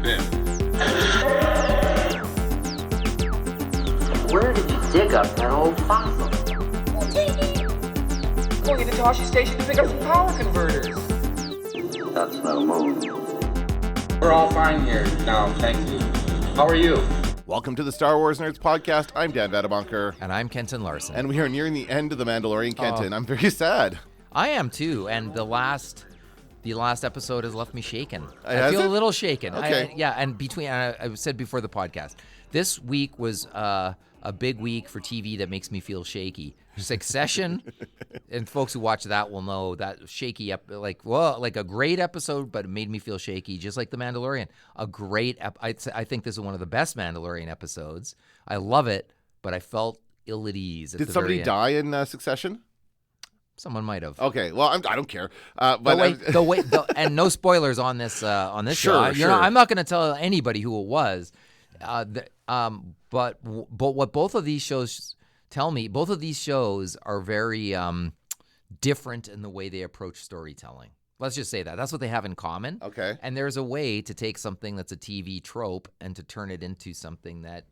in. Where did you dig up that old fossil? Going into Toshi Station to pick up some power converters. That's no move. We're all fine here now, thank you. How are you? Welcome to the Star Wars Nerds podcast. I'm Dan Vadabunker. And I'm Kenton Larson. And we are nearing the end of The Mandalorian, Kenton. I'm very sad. I am too, and the last episode has left me shaken. Has I feel it? a little shaken. Okay. I said before the podcast, this week was a big week for TV that makes me feel shaky. Succession, and folks who watch that will know that shaky, like a great episode, but it made me feel shaky, just like The Mandalorian. I think this is one of the best Mandalorian episodes. I love it, but I felt ill at ease at Did the somebody very end. die in Succession? Someone might have. Okay, well, I don't care. And no spoilers on this show. Sure. I'm not going to tell anybody who it was. But what both of these shows tell me, both of these shows are very different in the way they approach storytelling. Let's just say that. That's what they have in common. Okay. And there's a way to take something that's a TV trope and to turn it into something that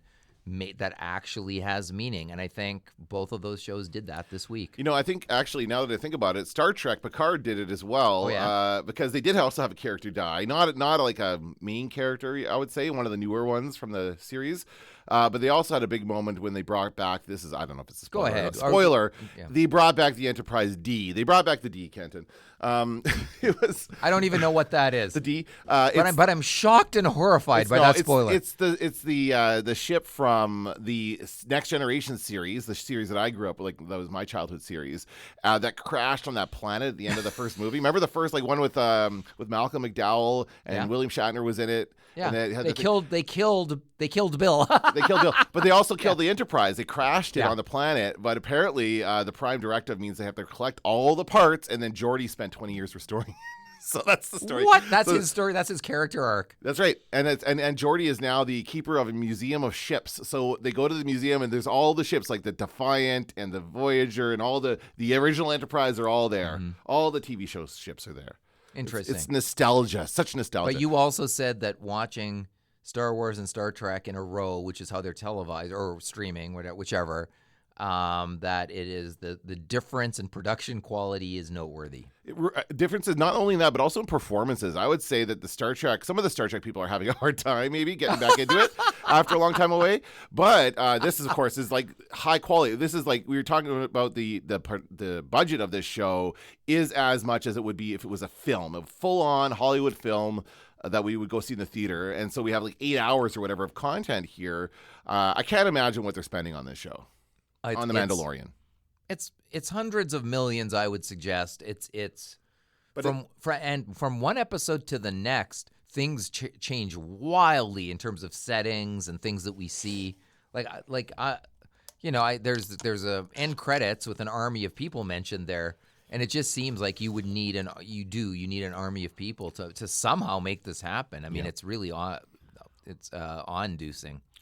actually has meaning. And I think both of those shows did that this week. You know, I think actually, now that I think about it, Star Trek Picard did it as well. Oh, yeah? Because they did also have a character die. Not like a main character, I would say, one of the newer ones from the series. But they also had a big moment when they brought back, I don't know if it's a spoiler. Go ahead. Spoiler. Yeah. They brought back the Enterprise D. They brought back the D, Kenton. It was I don't even know what that is. the D. But I'm shocked and horrified by that spoiler. It's the ship from the Next Generation series, the series that I grew up with, like that was my childhood series, that crashed on that planet at the end of the first movie. Remember the first one with Malcolm McDowell and William Shatner was in it. Yeah, and they killed Bill. They killed Bill, but they also killed the Enterprise. They crashed it on the planet, but apparently the Prime Directive means they have to collect all the parts, and then Geordi spent 20 years restoring it. So that's the story. What? That's his story. That's his character arc. That's right. And Geordi is now the keeper of a museum of ships. So they go to the museum, and there's all the ships, like the Defiant and the Voyager, and all the original Enterprise are all there. Mm-hmm. All the TV show ships are there. Interesting. It's nostalgia, such nostalgia. But you also said that watching Star Wars and Star Trek in a row, which is how they're televised or streaming, whichever, that it is the difference in production quality is noteworthy. Differences not only in that, but also in performances. I would say that some of the Star Trek people are having a hard time maybe getting back into it after a long time away. But this is, of course, is like high quality. This is like we were talking about the budget of this show is as much as it would be if it was a film, a full-on Hollywood film that we would go see in the theater. And so we have like 8 hours or whatever of content here. I can't imagine what they're spending on this show. On The Mandalorian. It's hundreds of millions, I would suggest. From one episode to the next, things change wildly in terms of settings and things that we see. There's a end credits with an army of people mentioned there, and it just seems like you need an army of people to somehow make this happen. I mean, it's really awe-inducing.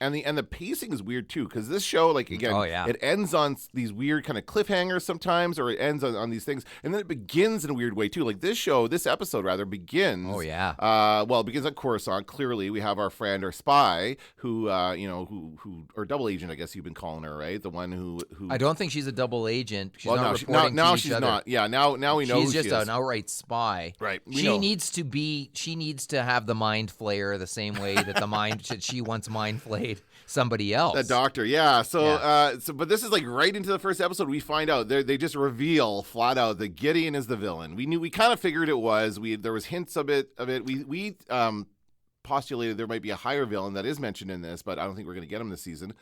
And the pacing is weird too, because this show, it ends on these weird kind of cliffhangers sometimes, or it ends on these things, and then it begins in a weird way too. Like this episode begins. Oh yeah. It begins on Coruscant. Clearly, we have our friend, our spy, who or double agent, I guess you've been calling her, right? The one who. I don't think she's a double agent. She's now she's not. Yeah, now we know she's who just she is. An outright spy. Right. She needs to have the mind flayer the same way that she once mind flayed somebody else. The doctor, yeah. But this is like right into the first episode. We find out they just reveal flat out that Gideon is the villain. We kind of figured it was. There was hints of it. We postulated there might be a higher villain that is mentioned in this, but I don't think we're going to get him this season.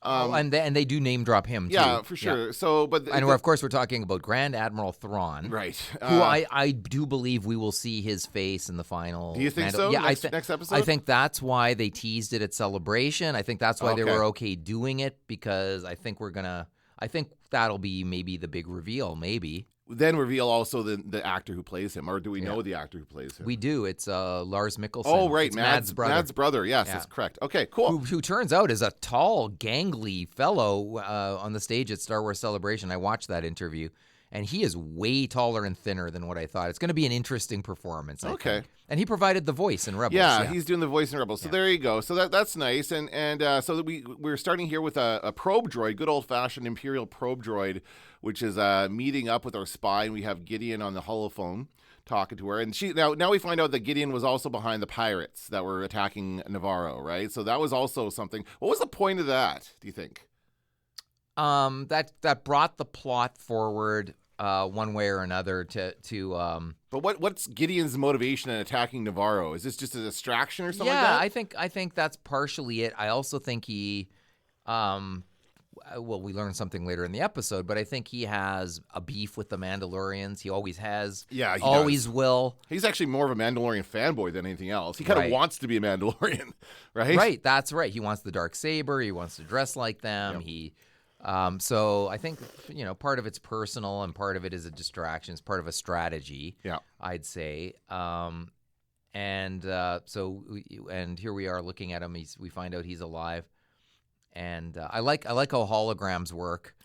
And they do name drop him too. Yeah, for sure. Yeah. So, of course we're talking about Grand Admiral Thrawn, right? Who I do believe we will see his face in the final. Do you think so? Yeah, next episode. I think that's why they teased it at Celebration. I think that's why they were okay doing it, because I think that'll be maybe the big reveal, maybe. Then reveal also the actor who plays him, or do we know the actor who plays him? We do. It's Lars Mikkelsen. Oh, right. It's Mads' brother. Mads' brother. Yes, that's correct. Okay, cool. Who turns out is a tall, gangly fellow on the stage at Star Wars Celebration. I watched that interview, and he is way taller and thinner than what I thought. It's going to be an interesting performance. I Okay. think. And he provided the voice in Rebels. Yeah, he's doing the voice in Rebels. So there you go. So that's nice. And so we're starting here with a probe droid, good old fashioned Imperial probe droid, which is meeting up with our spy. And we have Gideon on the holophone talking to her. And now we find out that Gideon was also behind the pirates that were attacking Navarro, right? So that was also something. What was the point of that, do you think? That brought the plot forward one way or another to But what's Gideon's motivation in attacking Navarro? Is this just a distraction or something yeah, like that? I think that's partially it. I also think he well, we learn something later in the episode, but I think he has a beef with the Mandalorians. He always has. Yeah, he always does. will. He's actually more of a Mandalorian fanboy than anything else. He kind of Right. wants to be a Mandalorian, right? Right, that's right. He wants the dark saber. He wants to dress like them. Yep. He, so I think part of it's personal and part of it is a distraction. It's part of a strategy. Yeah. I'd say. And here we are looking at him. We find out he's alive. And I like how holograms work.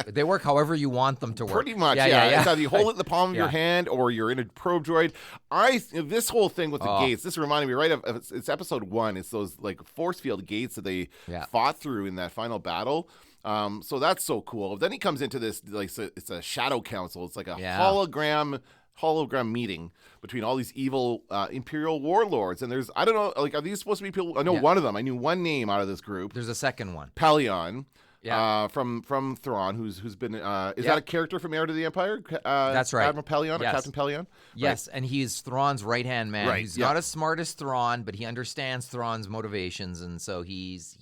They work however you want them to work. Pretty much, yeah. It's either you hold it in the palm of your hand or you're in a probe droid. This whole thing with the gates, this reminded me right of it's episode 1. It's those like force field gates that they fought through in that final battle. So that's so cool. Then he comes into this like it's a shadow council. It's like a hologram meeting between all these evil Imperial warlords. And there's, I don't know, like, are these supposed to be people? I know one of them. I knew one name out of this group. There's a second one. Pelion. From Thrawn, who's been is that a character from Heir to the Empire? That's right. Admiral Pelion or Captain Pelion? Yes, and he's Thrawn's right-hand man. Right, He's not as smart as Thrawn, but he understands Thrawn's motivations, and so he's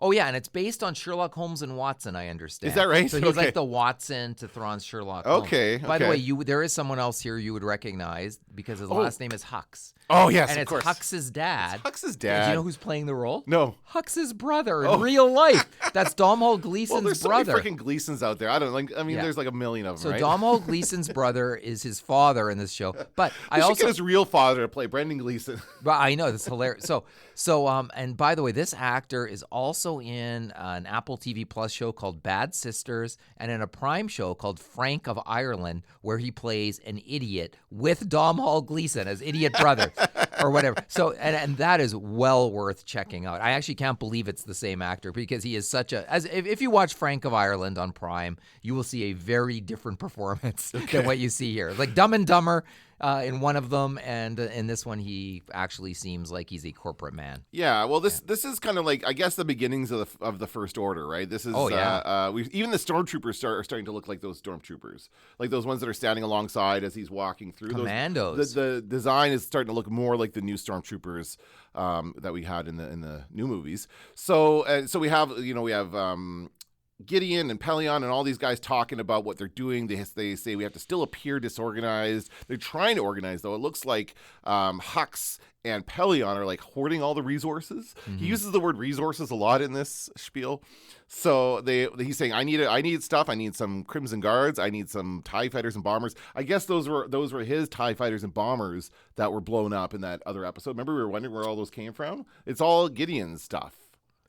and it's based on Sherlock Holmes and Watson, I understand. Is that right? So he's like the Watson to Thrawn's Sherlock Holmes. Okay. By the way, there is someone else here you would recognize because his last name is Hux. Oh, yes, and of course. it's Hux's dad. It's Hux's Do dad. you know who's playing the role? No. Hux's brother in real life. That's Domhnall Gleeson's Well, there's brother. so many freaking Gleesons out there. I don't like. I mean, there's like a million of them. So right? Domhnall Gleeson's brother is his father in this show. But I should also get his real father to play Brendan Gleeson. But I know that's hilarious. And by the way, this actor is also in an Apple TV Plus show called Bad Sisters and in a Prime show called Frank of Ireland, where he plays an idiot with Domhnall Gleeson as idiot brother or whatever. So and that is well worth checking out. I actually can't believe it's the same actor because he is such a if you watch Frank of Ireland on Prime, you will see a very different performance than what you see here. Like Dumb and Dumber. In one of them, and in this one, he actually seems like he's a corporate man. Yeah, well, this is kind of like, I guess, the beginnings of the First Order, right? This is even the stormtroopers are starting to look like those stormtroopers, like those ones that are standing alongside as he's walking through. Commandos. The design is starting to look more like the new stormtroopers that we had in the new movies. So we have Gideon and Pelion and all these guys talking about what they're doing. They say we have to still appear disorganized. They're trying to organize, though. It looks like Hux and Pelion are like hoarding all the resources. Mm-hmm. He uses the word resources a lot in this spiel. So he's saying, I need stuff. I need some Crimson Guards. I need some TIE fighters and bombers. I guess those were his TIE fighters and bombers that were blown up in that other episode. Remember, we were wondering where all those came from? It's all Gideon's stuff.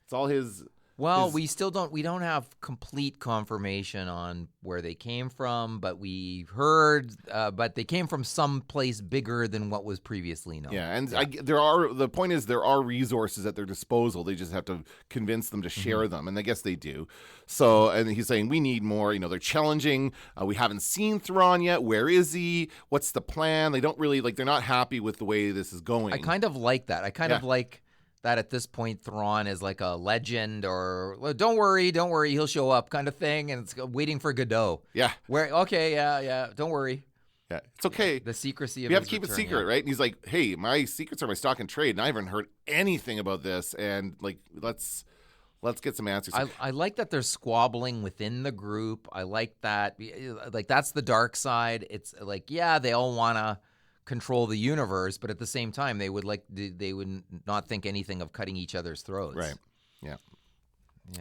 It's all his. Well, we don't have complete confirmation on where they came from, but we heard, but they came from some place bigger than what was previously known. Yeah, and the point is there are resources at their disposal. They just have to convince them to share them, and I guess they do. So, and he's saying we need more. They're challenging. We haven't seen Thrawn yet. Where is he? What's the plan? They don't really they're not happy with the way this is going. I kind of like that. I kind of like that at this point Thrawn is like a legend or don't worry, he'll show up kind of thing, and it's waiting for Godot. Yeah. Don't worry. Yeah, it's okay. The secrecy of we have to keep return, it secret, right? And he's like, hey, my secrets are my stock and trade, and I haven't heard anything about this, and like let's get some answers. I like that there's squabbling within the group. I like that. Like that's the dark side. It's like, they all want to control the universe, but at the same time they would not think anything of cutting each other's throats. Right. Yeah.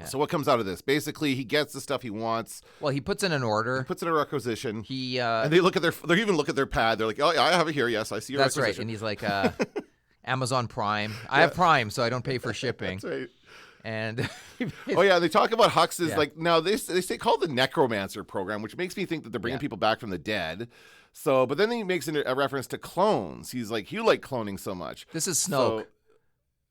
So what comes out of this? Basically, he gets the stuff he wants. Well, he puts in an order. He puts in a requisition. And they look at they even look at their pad. They're like, oh, yeah, I have it here. Yes, I see your That's requisition. right. And he's like, Amazon Prime. I have Prime, so I don't pay for shipping. That's right. And Oh yeah, they talk about Hux is Yeah. like now they say called the Necromancer program, which makes me think that they're bringing Yeah. people back from the dead. So, but then he makes a reference to clones. He's like, you like cloning so much. this is Snoke.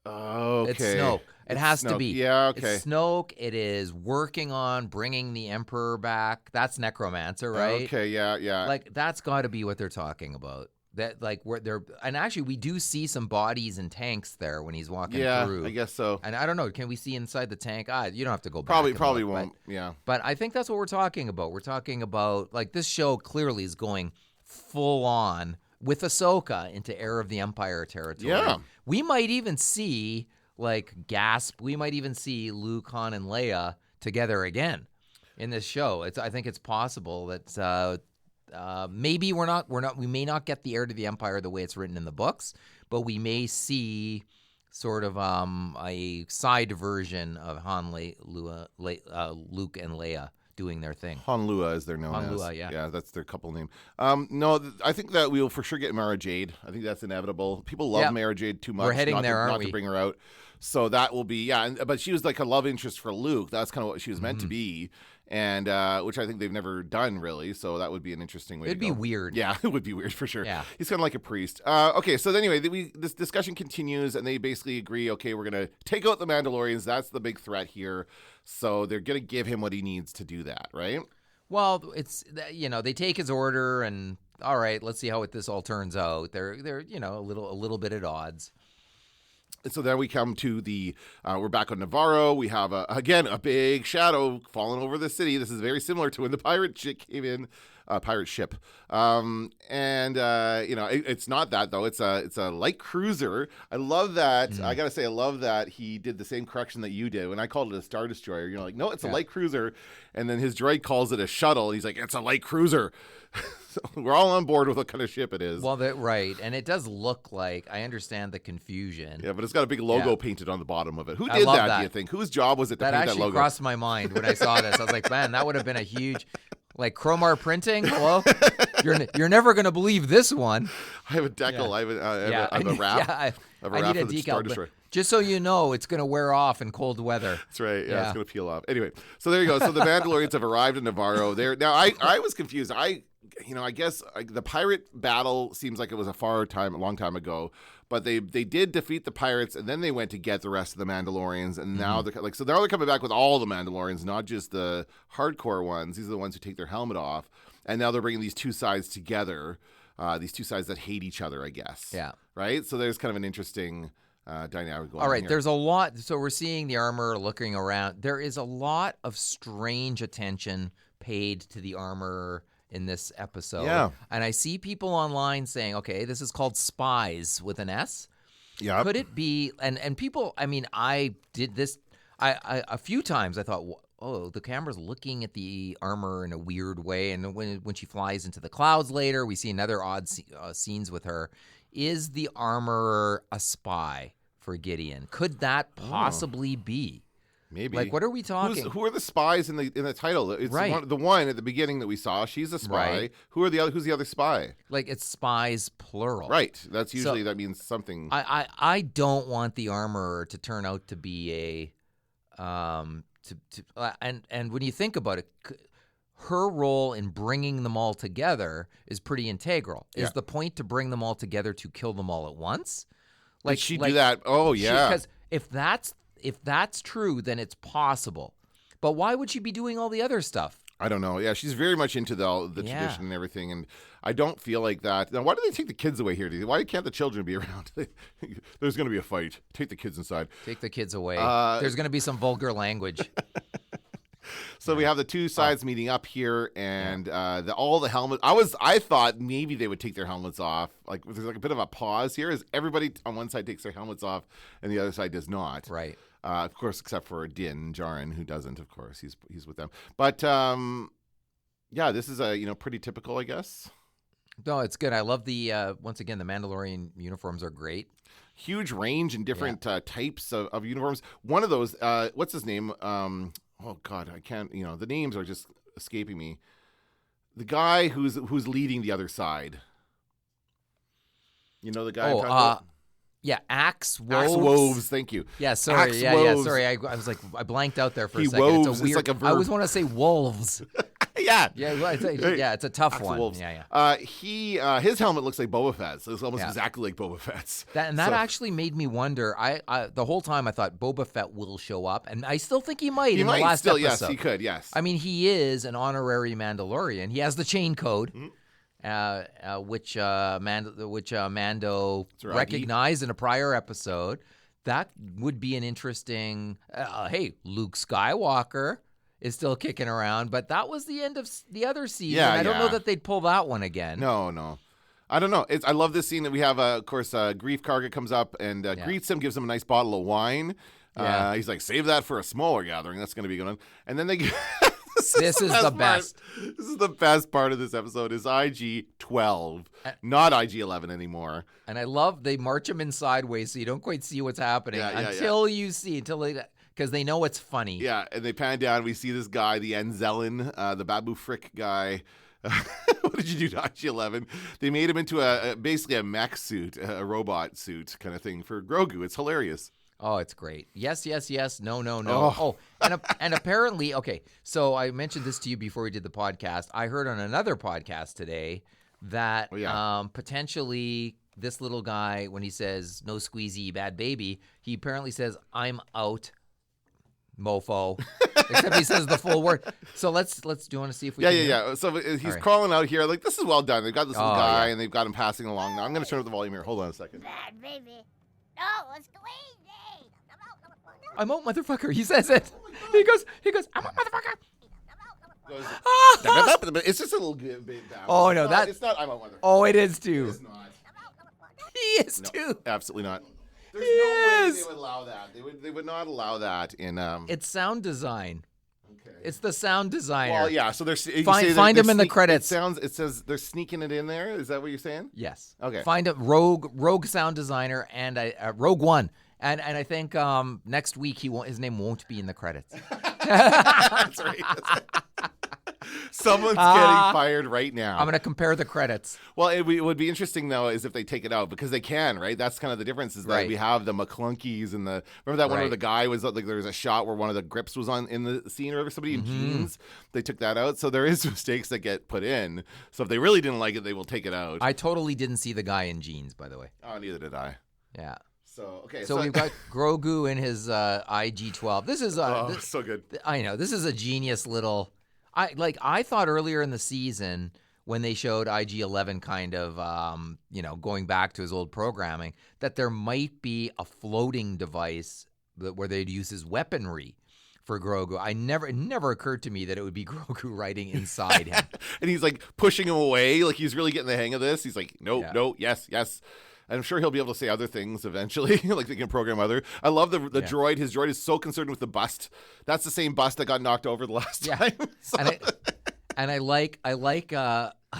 Okay. It's Snoke. It It's has to Snoke. be. Yeah, okay. It's Snoke. It is working on bringing the Emperor back. That's Necromancer, right? Okay, yeah. Like that's got to be what they're talking about. That like where they're and actually we do see some bodies and tanks there when he's walking yeah, through. I guess so. And I don't know. Can we see inside the tank? You don't have to go back. Probably and look, won't. Yeah. But I think that's what we're talking about. We're talking about like this show clearly is going full on with Ahsoka into Heir of the Empire territory. Yeah. We might even see like gasp. We might even see Luke, Han, and Leia together again in this show. I think it's possible that maybe we may not get the Heir to the Empire the way it's written in the books, but we may see sort of a side version of Luke and Leia doing their thing. Honlua, as they're known as. Honlua, yeah. Yeah, that's their couple name. No, I think that we'll for sure get Mara Jade. I think that's inevitable. People love Yeah. Mara Jade too much. We're heading not there, to, aren't not we? to bring her out. So that will be, but she was like a love interest for Luke. That's kind of what she was meant to be. And which I think they've never done really. So that would be an interesting way It'd to go. be weird. Yeah, it would be weird for sure. Yeah. He's kind of like a priest. Okay, so anyway, this discussion continues, and they basically agree, okay, we're going to take out the Mandalorians. That's the big threat here. So they're going to give him what he needs to do that, right? Well, it's they take his order and all right, let's see how this all turns out. They're a little bit at odds. So then we come to we're back on Navarro. We have, again, a big shadow falling over the city. This is very similar to when the pirate ship came in, pirate ship. It's not that, though. It's a light cruiser. I love that. I got to say, I love that he did the same correction that you did. When I called it a Star Destroyer, you're like, no, it's a light cruiser. And then his droid calls it a shuttle. He's like, it's a light cruiser. So we're all on board with what kind of ship it is. Well, right, and it does look like I understand the confusion. Yeah, but it's got a big logo Yeah. painted on the bottom of it. Who I did love that, that. do you think? Whose job was it to That paint that actually logo? crossed my mind when I saw this. I was like, man, that would have been a huge, like Chromar printing. Hello, you're never gonna believe this one. I have a decal. Yeah. I have a wrap. Yeah, I have a I wrap need a for the Star decal. Destroyer. But just so you know, it's gonna wear off in cold weather. That's right. Yeah, Yeah. it's going to peel off. Anyway, so there you go. So the Mandalorians have arrived in Navarro. Now, I was confused. I guess the pirate battle seems like it was a long time ago, but they did defeat the pirates, and then they went to get the rest of the Mandalorians, and now they're coming back with all the Mandalorians, not just the hardcore ones. These are the ones who take their helmet off, and now they're bringing these two sides together, these two sides that hate each other, I guess. Yeah. Right. So there's kind of an interesting dynamic going on. All right, here. there's a lot. So we're seeing the armor looking around. There is a lot of strange attention paid to the armor in this episode. Yeah. And I see people online saying, okay, this is called Spies with an S. Yeah. Could it be, and people, I mean, I did this, I a few times I thought, oh, the camera's looking at the armor in a weird way. And when she flies into the clouds later, we see another odd scenes with her. Is the armor a spy for Gideon? Could that possibly be? Maybe. Like, what are we talking? Who are the spies in the title? It's Right. the one at the beginning that we saw. She's a spy. Right. Who's the other spy? Like, it's spies plural. Right. That's usually that means something. I don't want the armor to turn out to be and when you think about it, her role in bringing them all together is pretty integral. Yeah. Is the point to bring them all together to kill them all at once? Did she do that? Oh yeah. Because if that's true, then it's possible. But why would she be doing all the other stuff? I don't know. Yeah, she's very much into the tradition and everything, and I don't feel like that. Now, why do they take the kids away here? Why can't the children be around? There's going to be a fight. Take the kids inside. Take the kids away. There's going to be some vulgar language. So we have the two sides meeting up here, and all the helmets. I thought maybe they would take their helmets off. Like there's like a bit of a pause here, as everybody on one side takes their helmets off, and the other side does not. Right. Of course, except for Din Djarin, who doesn't. Of course, he's with them. But this is pretty typical, I guess. No, it's good. I love the once again the Mandalorian uniforms are great. Huge range and different types of uniforms. One of those, what's his name? Oh God, I can't. The names are just escaping me. The guy who's leading the other side. You know the guy. I'm talking about? Yeah, Axe Woves. Axe woves, thank you. Yeah, sorry. Axe Yeah, woves. sorry. I was like, I blanked out there for He a second. woves, It's a it's weird. like a verb. I always want to say wolves. Yeah. Yeah, well, it's a tough Axe one. wolves. Yeah. His helmet looks like Boba Fett's. It's almost Yeah. exactly like Boba Fett's. That actually made me wonder. I the whole time I thought Boba Fett will show up, and I still think he might in the last still, episode. yes, he could, yes. I mean, he is an honorary Mandalorian. He has the chain code, which Mando Raggy. recognized in a prior episode. That would be an interesting. Hey, Luke Skywalker is still kicking around, but that was the end of the other season. Yeah, I don't know yeah. that they'd pull that one again. No. I don't know. I love this scene that we have. Of course, Grief Karga comes up and greets him, gives him a nice bottle of wine. Yeah. He's like, save that for a smaller gathering. That's going to be good. And then they This is the best. This is the best part of this episode is IG-12, not IG-11 anymore. And I love they march him in sideways so you don't quite see what's happening until because they know it's funny. Yeah, and they pan down. We see this guy, the Enzelin, the Babu Frick guy. What did you do to IG-11? They made him into basically a mech suit, a robot suit kind of thing for Grogu. It's hilarious. Oh, it's great. Yes. No. Oh. And apparently, okay, so I mentioned this to you before we did the podcast. I heard on another podcast today that potentially this little guy, when he says no squeezy, bad baby, he apparently says, I'm out, mofo. Except he says the full word. So let's do you want to see if we can hear? Yeah. So he's right. crawling out here. Like, this is well done. They've got this little guy, yeah. and they've got him passing along. Now, I'm going to turn up the volume here. Hold on a second. Bad baby. No, it's squeezy. I'm out, motherfucker. He says it. He goes, I'm out, motherfucker. It's just a little bit bad. Oh, no, It's not I'm a motherfucker. Oh, it is too. It's not. He is No, too. absolutely not. There's Yes. no way they would allow that. They would not allow that in It's sound design. Okay. It's the sound designer. Well, yeah. So there's Find him in the credits. It says they're sneaking it in there. Is that what you're saying? Yes. Okay. Find a rogue sound designer and a Rogue One. And I think next week his name won't be in the credits. That's right. Someone's getting fired right now. I'm going to compare the credits. Well, it would be interesting, though, is if they take it out, because they can, right? That's kind of the difference, is that Right. we have the McClunkies and the... Remember that one where Right. the guy was, like, there was a shot where one of the grips was on in the scene, or somebody in jeans? They took that out. So there is mistakes that get put in. So if they really didn't like it, they will take it out. I totally didn't see the guy in jeans, by the way. Oh, neither did I. Yeah. So, okay. So we've got Grogu in his IG-12. This is so good. I know. This is a genius little... I thought earlier in the season when they showed IG-11 kind of, going back to his old programming, that there might be a floating device where they'd use his weaponry for Grogu. It never occurred to me that it would be Grogu riding inside him. And he's, like, pushing him away. Like, he's really getting the hang of this. He's like, no, Yeah. no, yes, yes. And I'm sure he'll be able to say other things eventually, like they can program other. I love the droid. His droid is so concerned with the bust. That's the same bust that got knocked over the last time. So- I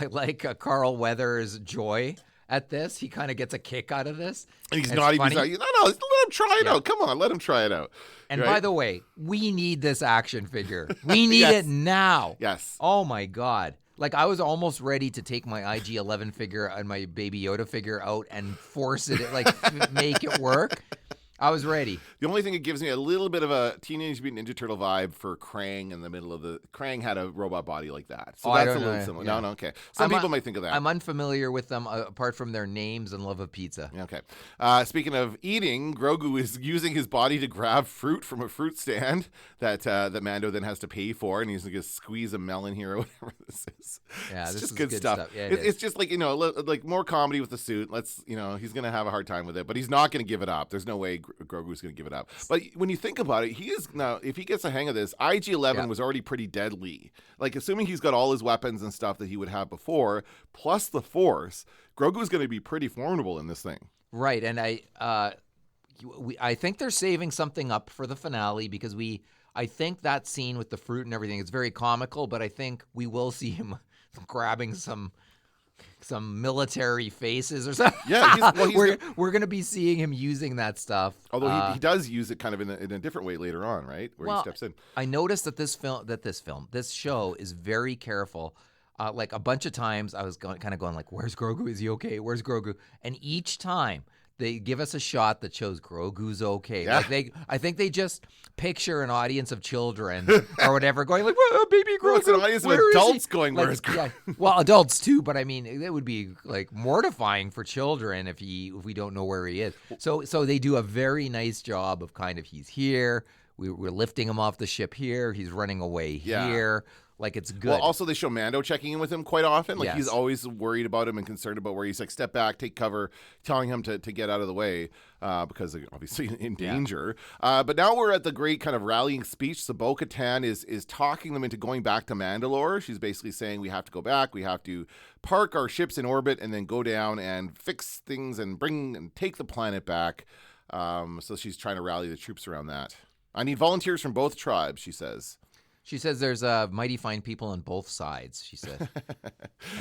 like Carl Weathers' joy at this. He kind of gets a kick out of this. and he's It's not even. funny. Let him try it out. Come on, let him try it out. And Right? by the way, we need this action figure. We need Yes. it now. Yes. Oh my God. Like, I was almost ready to take my IG-11 figure and my Baby Yoda figure out and force it, make it work. I was ready. The only thing it gives me a little bit of a Teenage Mutant Ninja Turtle vibe for Krang in the middle of the... Krang had a robot body like that. So I that's a don't little know. similar. Yeah. No, okay. Some people might think of that. I'm unfamiliar with them apart from their names and love of pizza. Okay. Speaking of eating, Grogu is using his body to grab fruit from a fruit stand that Mando then has to pay for, and he's going to squeeze a melon here or whatever this is. Yeah, it's this just is good stuff. Yeah, it is. It's just like, like more comedy with the suit. He's going to have a hard time with it, but he's not going to give it up. There's no way Grogu's going to give it up. But when you think about it, he is now, if he gets a hang of this, IG-11 was already pretty deadly. Like, assuming he's got all his weapons and stuff that he would have before, plus the Force, Grogu's going to be pretty formidable in this thing. Right, and I think they're saving something up for the finale because I think that scene with the fruit and everything is very comical, but I think we will see him grabbing some military faces or something. Yeah, we're gonna be seeing him using that stuff. Although he does use it kind of in a different way later on, right? Where he steps in. I noticed that this show is very careful. Like a bunch of times I was going like, where's Grogu? Is he okay? Where's Grogu? And each time they give us a shot that shows Grogu's okay. Yeah. Like I think they just picture an audience of children or whatever going like, "Whoa, baby Grogu." Well, it's an audience of where is he?" adults going, Like, "Where's Grogu?" yeah. Well, adults too, but I mean, it would be like mortifying for children if we don't know where he is. So they do a very nice job of kind of he's here. We're lifting him off the ship here. He's running away Yeah. here. Like it's good. Well, also they show Mando checking in with him quite often. Like he's Yes. always worried about him and concerned about where he's like, step back, take cover, telling him to get out of the way because they're obviously in danger. But now we're at the great kind of rallying speech. So Bo-Katan is talking them into going back to Mandalore. She's basically saying we have to go back. We have to park our ships in orbit and then go down and fix things and take the planet back. So she's trying to rally the troops around that. I need volunteers from both tribes, she says. She says there's mighty fine people on both sides, she said.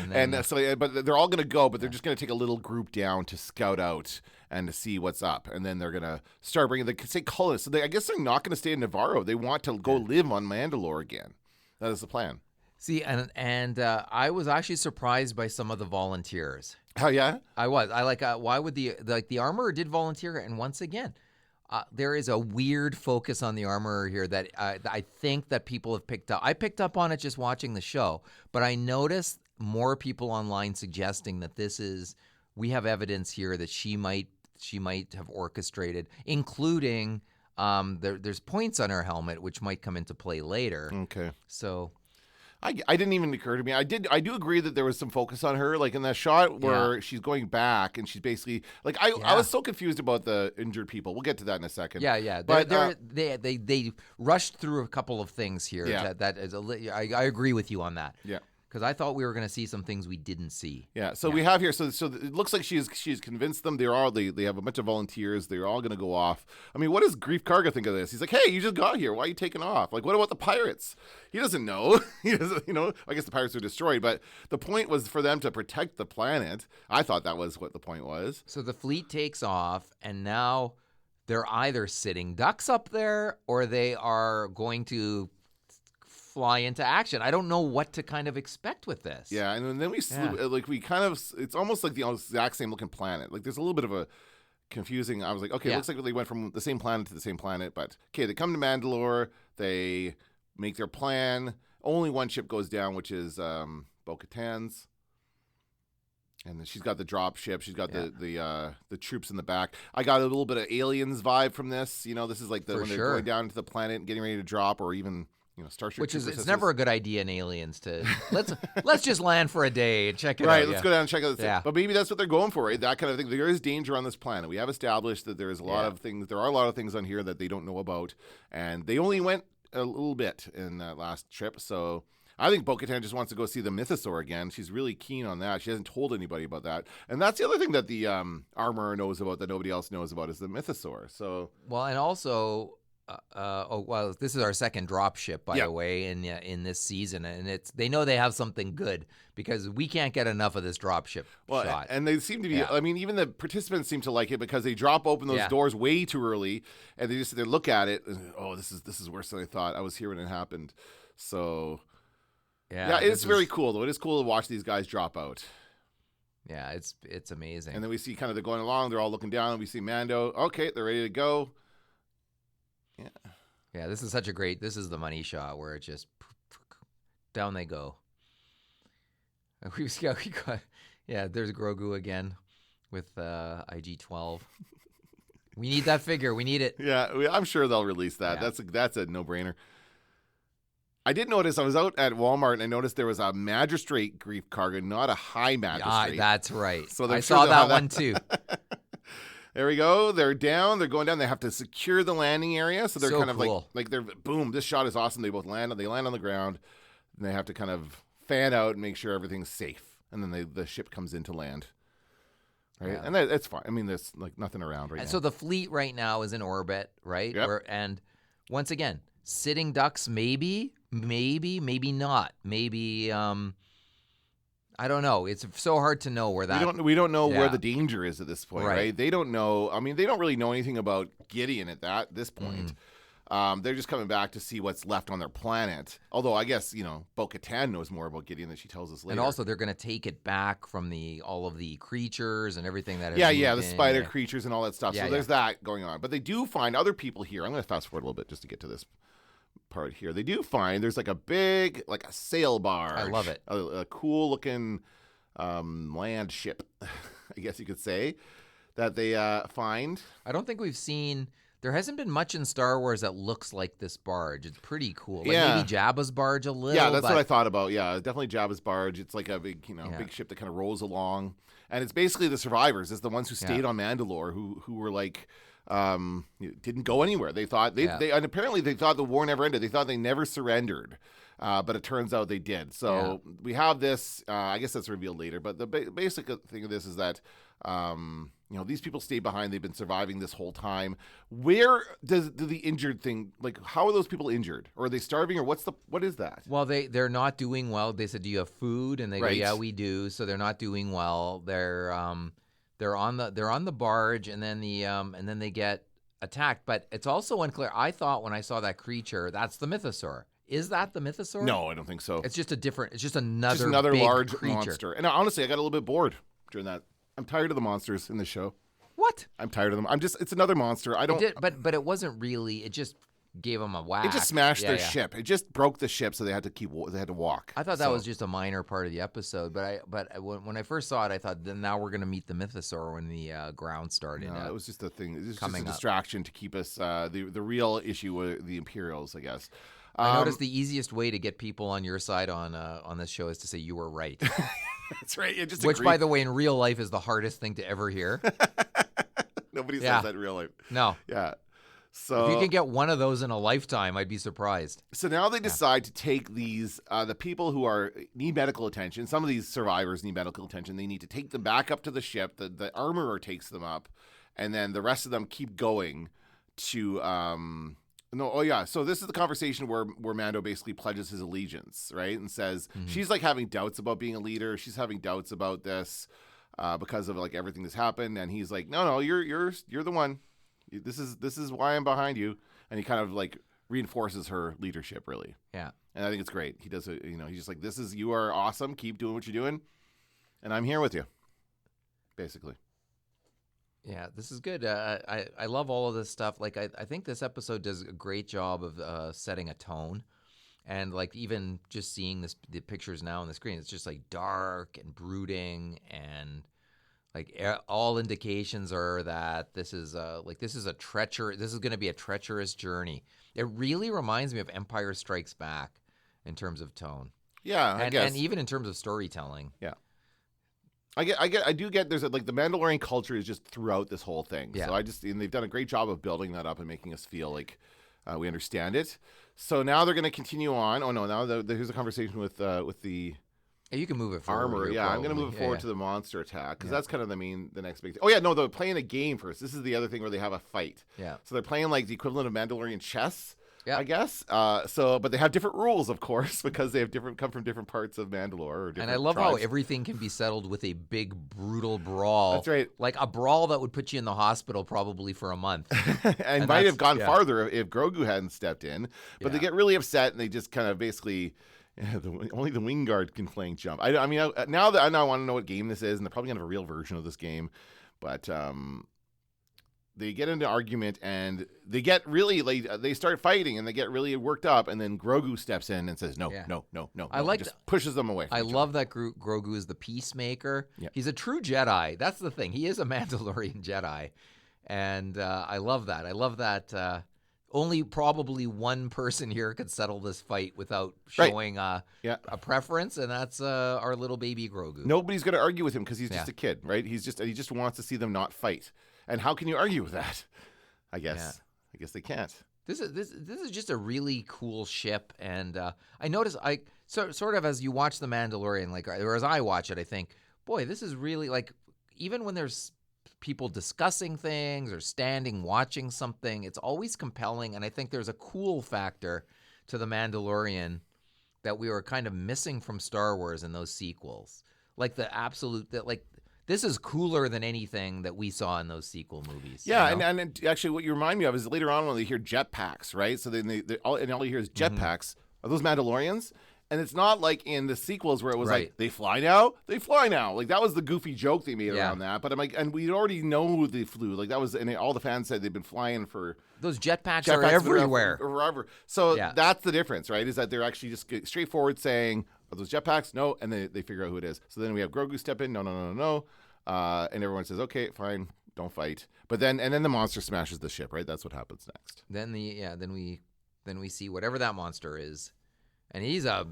But they're all going to go, but they're just going to take a little group down to scout out and to see what's up. And then they're going to start bringing the colonists. So I guess they're not going to stay in Navarro. They want to go live on Mandalore again. That is the plan. See, and I was actually surprised by some of the volunteers. Oh, yeah? I was. Why would the armorer did volunteer? And once again, there is a weird focus on the armorer here that I think that people have picked up. I picked up on it just watching the show, but I noticed more people online suggesting that we have evidence here that she might have orchestrated, including there's points on her helmet which might come into play later. Okay. So I didn't even occur to me. I do agree that there was some focus on her, like in that shot where she's going back and she's basically like I was so confused about the injured people. We'll get to that in a second. Yeah. But They rushed through a couple of things here. Yeah. That is I agree with you on that. Yeah. Because I thought we were going to see some things we didn't see. Yeah, so we have here. So it looks like she's convinced them. They have a bunch of volunteers. They're all going to go off. I mean, what does Grief Karga think of this? He's like, "Hey, you just got here. Why are you taking off? Like, what about the pirates?" He doesn't know. He doesn't. I guess the pirates were destroyed, but the point was for them to protect the planet. I thought that was what the point was. So the fleet takes off, and now they're either sitting ducks up there or they are going to fly into action. I don't know what to kind of expect with this. Yeah, and then it's almost like the exact same looking planet. Like there's a little bit of a confusing. I was like, okay, it looks like they went from the same planet to the same planet, but okay, they come to Mandalore, they make their plan. Only one ship goes down, which is Bo-Katan's. And then she's got the drop ship. She's got the troops in the back. I got a little bit of Aliens vibe from this. This is like when they're going down to the planet and getting ready to drop, or even Starship. Which is it's never a good idea in Aliens to let's just land for a day and check it out. Right, let's go down and check out. Yeah. But maybe that's what they're going for, right? That kind of thing. There is danger on this planet. We have established that there is a lot of things. There are a lot of things on here that they don't know about, and they only went a little bit in that last trip. So I think Bo-Katan just wants to go see the Mythosaur again. She's really keen on that. She hasn't told anybody about that, and that's the other thing that the armorer knows about that nobody else knows about is the Mythosaur. So and also. This is our second drop ship, by the way, in this season, and they know they have something good because we can't get enough of this drop ship shot. And they seem to be. I mean, even the participants seem to like it because they drop open those doors way too early, and they just sit there, look at it. And, oh, this is worse than I thought. I was here when it happened. So it's very cool though. It is cool to watch these guys drop out. Yeah, it's amazing. And then we see kind of they're going along. They're all looking down. And we see Mando. Okay, they're ready to go. Yeah, this is the money shot where it just down they go. There's Grogu again with IG-12. We need that figure. We need it. Yeah, I'm sure they'll release that. Yeah. That's a no-brainer. I did notice, I was out at Walmart and I noticed there was a magistrate Grief Karga, not a high magistrate. That's right. So I saw that one too. There we go. They're down. They're going down. They have to secure the landing area. So they're kind of cool. like they're boom. This shot is awesome. They both land. They land on the ground, and they have to kind of fan out and make sure everything's safe. And then the ship comes into land. Right, and that's fine. I mean, there's like nothing around right now. So the fleet right now is in orbit, right? Yep. And once again, sitting ducks, maybe not. Maybe. I don't know. It's so hard to know where that. We don't know where the danger is at this point, Right. right? They don't know. I mean, they don't really know anything about Gideon at this point. They're just coming back to see what's left on their planet. Although I guess, Bo-Katan knows more about Gideon than she tells us later. And also, they're going to take it back from all of the creatures and everything that. The spider creatures and all that stuff. Yeah, so there's that going on. But they do find other people here. I'm going to fast forward a little bit just to get to this part here. They do find there's like a big, like a sail barge. I love it. A cool looking land ship, I guess you could say, that they find. I don't think we've seen. There hasn't been much in Star Wars that looks like this barge. It's pretty cool. Like maybe Jabba's barge a little. Yeah, that's what I thought about. Yeah, definitely Jabba's barge. It's like a big, big ship that kind of rolls along, and it's basically the survivors. It's the ones who stayed on Mandalore, who were like, didn't go anywhere. They thought and apparently they thought the war never ended. They thought they never surrendered, but it turns out they did. So we have this. I guess that's revealed later. But the basic thing of this is that. These people stayed behind. They've been surviving this whole time. Where do the injured thing, like, how are those people injured? Or are they starving, or what is that? Well, they're not doing well. They said, "Do you have food?" And they Right. go, "Yeah, we do." So they're not doing well. They're on the barge, and then they get attacked. But it's also unclear. I thought when I saw that creature, that's the mythosaur. Is that the mythosaur? No, I don't think so. It's just another big large creature. monster. And honestly, I got a little bit bored during that. I'm tired of the monsters in this show. What? I'm tired of them. It's another monster. I don't. But it wasn't really. It just gave them a whack. It just smashed their ship. It just broke the ship, so they had to walk. I thought that was just a minor part of the episode, but when I first saw it, I thought, then now we're going to meet the mythosaur when the ground started. No, it was just a thing. It was just coming a distraction to keep us. The real issue were the Imperials, I guess. I noticed the easiest way to get people on your side on this show is to say you were right. That's right. Which, by the way, in real life is the hardest thing to ever hear. Nobody says that in real life. No. Yeah. So if you can get one of those in a lifetime, I'd be surprised. So now they decide to take these the people who need medical attention. Some of these survivors need medical attention. They need to take them back up to the ship. The armorer takes them up, and then the rest of them keep going to. So this is the conversation where Mando basically pledges his allegiance, right, and says she's like having doubts about being a leader. She's having doubts about this because of like everything that's happened, and he's like, no, you're the one. This is why I'm behind you, and he kind of like reinforces her leadership, really. Yeah, and I think it's great. He does it. He's just like, you are awesome. Keep doing what you're doing, and I'm here with you, basically. Yeah, this is good. I love all of this stuff. Like, I think this episode does a great job of setting a tone. And, like, even just seeing the pictures now on the screen, it's just, like, dark and brooding. And, like, all indications are that this is going to be a treacherous journey. It really reminds me of Empire Strikes Back in terms of tone. Yeah, I guess. And even in terms of storytelling. Yeah. I do get there's like the Mandalorian culture is just throughout this whole thing. Yeah. So and they've done a great job of building that up and making us feel like we understand it. So now they're going to continue on. Oh no, now here's a conversation with the you can move it forward. Armor. Yeah, I'm going to move it forward to the monster attack because that's kind of the next big thing. Oh yeah, no, they're playing a game first. This is the other thing where they have a fight. Yeah. So they're playing like the equivalent of Mandalorian chess. Yeah. I guess. But they have different rules, of course, because they have come from different parts of Mandalore or different. And I love tribes. how everything can be settled with a big, brutal brawl. That's right. Like a brawl that would put you in the hospital probably for a month. and might have gone farther if Grogu hadn't stepped in. But they get really upset and they just kind of basically. Yeah, only the Wingguard can flank jump. I mean, now that I want to know what game this is, and they're probably gonna have a real version of this game, but. They get into argument and they get really they start fighting and they get really worked up and then Grogu steps in and says no. Just pushes them away. I love that Grogu is the peacemaker. Yeah. He's a true Jedi. That's the thing. He is a Mandalorian Jedi, and I love that. I love that. Only probably one person here could settle this fight without showing a preference, and that's our little baby Grogu. Nobody's going to argue with him because he's just a kid, right? he just wants to see them not fight. And how can you argue with that? I guess they can't. This is just a really cool ship, and I notice sort of as you watch The Mandalorian, or as I watch it, I think, boy, this is really like even when there's people discussing things or standing watching something, it's always compelling, and I think there's a cool factor to The Mandalorian that we were kind of missing from Star Wars in those sequels, like this is cooler than anything that we saw in those sequel movies. Yeah, you know? and actually, what you remind me of is later on when they hear jetpacks, right? So then all you hear is jetpacks. Are those Mandalorians? And it's not like in the sequels where it was Right. like, they fly now. Like, that was the goofy joke they made Yeah. around that. But I'm like, and we already know they flew. Like, that was, and all the fans said they've been flying for... Those jetpacks Jetpacks are everywhere. Forever. So Yeah. that's the difference, right? Is that they're actually just straightforward saying, are those jetpacks? No. And they figure out who it is. So then we have Grogu step in. No. And everyone says, okay, fine, don't fight. But then the monster smashes the ship, right? That's what happens next. Then we see whatever that monster is, and he's a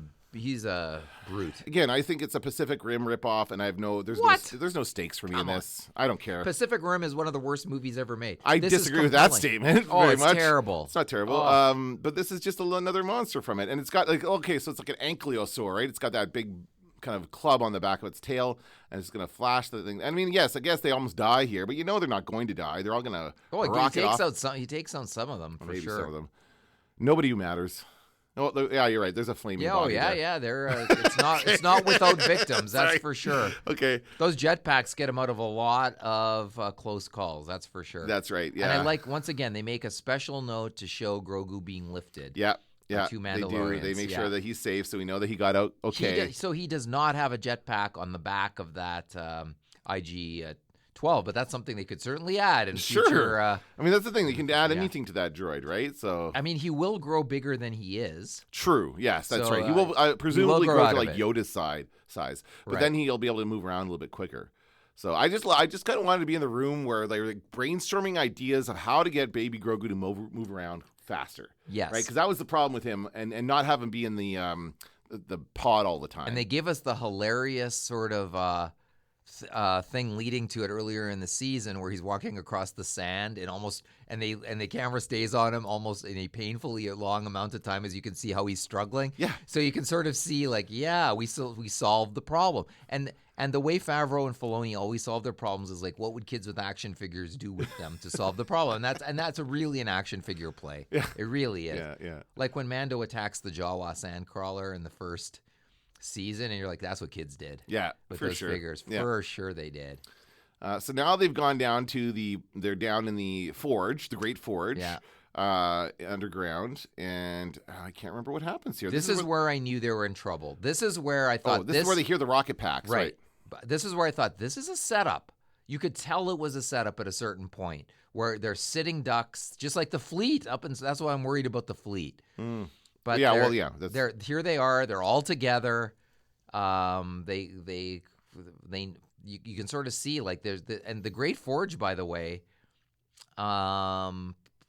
brute. Again, I think it's a Pacific Rim ripoff, and I have there's no stakes for me in this. I don't care. Pacific Rim is one of the worst movies ever made. I This is disagree with that compelling. statement Oh, very it's much. terrible. It's not terrible. Oh. But this is just another monster from it, and it's got like so it's like an ankylosaur, right? It's got that big kind of club on the back of its tail, and it's gonna flash the thing. I mean, yes, I guess they almost die here, but they're not going to die. They're all gonna rock it off. He takes out some of them for Maybe sure. some of them. Nobody who matters. Oh, yeah, you're right. There's a flaming body there. Yeah. They're it's not without victims. That's Sorry. for sure. Okay, Those jetpacks get them out of a lot of close calls. That's for sure. that's right. Yeah, And I like once again they make a special note to show Grogu being lifted. Yeah. two They do. Mandalorians, They make yeah. sure that he's safe, so we know that he got out okay. So he does not have a jetpack on the back of that IG 12, but that's something they could certainly add in Sure. future. I mean, that's the thing. They can add Yeah. anything to that droid, right? So I mean, he will grow bigger than he is. true. Yes, that's So, right. He will presumably grow grow out to of like it. Yoda's size, but Right. then he'll be able to move around a little bit quicker. So I just kind of wanted to be in the room where they were like brainstorming ideas of how to get Baby Grogu to move around faster. Yes. Right, because that was the problem with him, and not have him be in the pod all the time. And they give us the hilarious sort of thing leading to it earlier in the season where he's walking across the sand and the camera stays on him almost in a painfully long amount of time as you can see how he's struggling. Yeah. So you can sort of see like, yeah, we solved the problem. And the way Favreau and Filoni always solve their problems is like, what would kids with action figures do with them to solve the problem? And that's really an action figure play. Yeah. It really is. yeah. Like when Mando attacks the Jawa sandcrawler in the first season, and you're like, that's what kids did. Yeah, With for those sure. figures. Yeah. For sure they did. So now they've gone down to they're down in the forge, the Great Forge, Yeah. underground, and I can't remember what happens here. This is where I knew they were in trouble. This is where I thought this is where they hear the rocket packs, right? But this is where I thought this is a setup. You could tell it was a setup at a certain point where they're sitting ducks, just like the fleet. That's why I'm worried about the fleet. But Yeah, they're- well, yeah, They're here. They are. They're all together. You can sort of see like there's the Great Forge, by the way.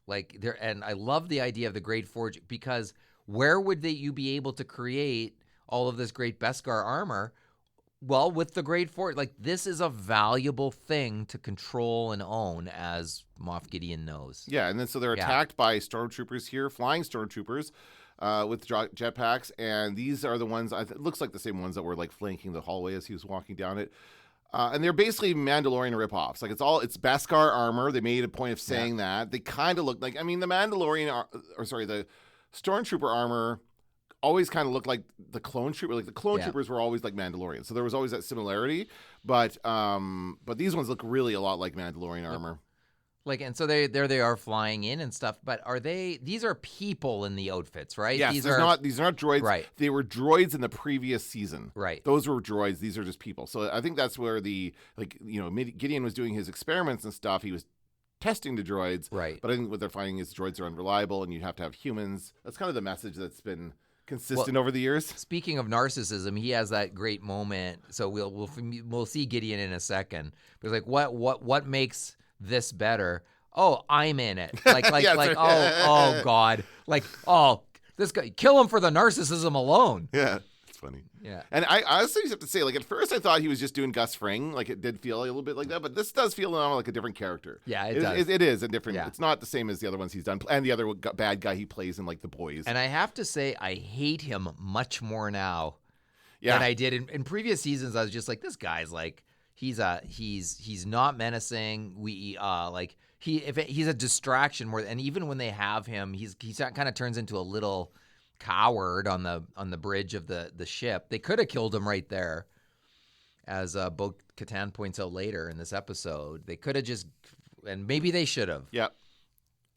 Like there, and I love the idea of the Great Forge because where would you be able to create all of this great Beskar armor? Well, with the Great Forge, like this is a valuable thing to control and own, as Moff Gideon knows. Yeah, and then so they're Yeah. attacked by stormtroopers here, flying stormtroopers with jetpacks, and these are the ones. It looks like the same ones that were like flanking the hallway as he was walking down it. And they're basically Mandalorian ripoffs. Like it's Beskar armor. They made a point of saying that. They kind of look like. I mean, the the stormtrooper armor always kind of looked like the clone trooper. Like the clone troopers were always like Mandalorian, so there was always that similarity. But these ones look really a lot like Mandalorian armor. Like, and so they are flying in and stuff. But these are people in the outfits, right? Yes, these are not droids. Right. They were droids in the previous season. Right. Those were droids. These are just people. So I think that's where Gideon was doing his experiments and stuff. He was testing the droids. Right. But I think what they're finding is droids are unreliable, and you have to have humans. That's kind of the message that's been consistent over the years. Speaking of narcissism, he has that great moment. So we'll see Gideon in a second. But it's like, what makes this better? Oh, I'm in it. Like Yeah, like sorry. oh God. Like, oh, this guy, kill him for the narcissism alone. Yeah, it's funny. Yeah. And I honestly just have to say, like, at first I thought he was just doing Gus Fring. Like, it did feel a little bit like that, but this does feel like a different character. Yeah, it does. It is a different. Yeah. It's not the same as the other ones he's done, and the other bad guy he plays in like The Boys. And I have to say, I hate him much more now Yeah. than I did in previous seasons. I was just like, this guy's like, he's not menacing. He's a distraction more. And even when they have him, he kind of turns into a little coward on the bridge of the ship. They could have killed him right there, as both Catan points out later in this episode, they could have just, and maybe they should have. Yeah.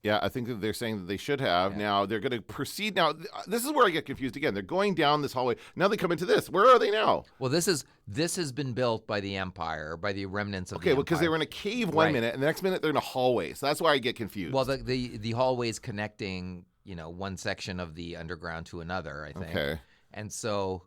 Yeah, I think that they're saying that they should have. Yeah. Now they're going to proceed. Now, this is where I get confused again. They're going down this hallway. Now they come into this. Where are they now? Well, this has been built by the Empire, by the remnants of the Okay, Empire. because they were in a cave one Right. minute, and the next minute they're in a hallway. So that's why I get confused. Well, the hallways connecting, one section of the underground to another, I think. Okay. And so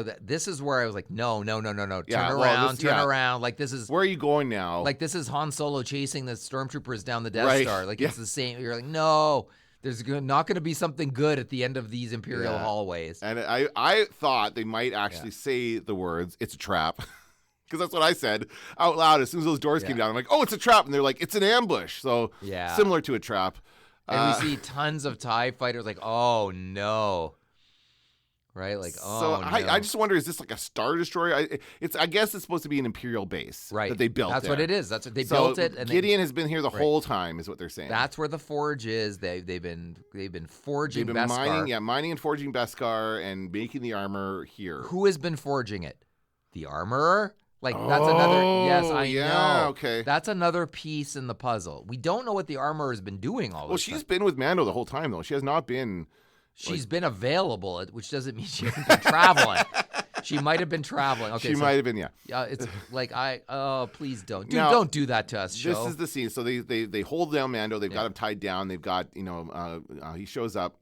that this is where I was like, no. Turn Yeah, well, around, this- turn yeah. around. Like this is Where are you going now? like this is Han Solo chasing the stormtroopers down the Death Right. Star. Like Yeah. it's the same. You're like, no, there's not going to be something good at the end of these Imperial Yeah. hallways. And I thought they might actually say the words, "It's a trap." Because that's what I said out loud as soon as those doors came down. I'm like, oh, it's a trap. And they're like, it's an ambush. So Yeah. similar to a trap. And we see tons of TIE fighters like, oh no. Right? Like, oh So no. I just wonder, is this like a Star Destroyer? I guess it's supposed to be an Imperial base right. that they built. That's what there. it is. That's what they So built it. And Gideon has been here the Right. whole time, is what they're saying. that's where the forge is. They've been forging They've been Beskar. mining and forging Beskar and making the armor here. Who has been forging it? The armorer? Like that's another. Yes, I yeah, know. okay. That's another piece in the puzzle. We don't know what the armorer has been doing all Well, this she's time. been with Mando the whole time, though. She has not been. She's been available, which doesn't mean she hasn't been traveling. She might have been traveling. Okay, She might have been, yeah. Yeah, it's like please don't, dude, Now, don't do that to us, show. This is the scene. So they hold down Mando. They've got him tied down. They've got he shows up.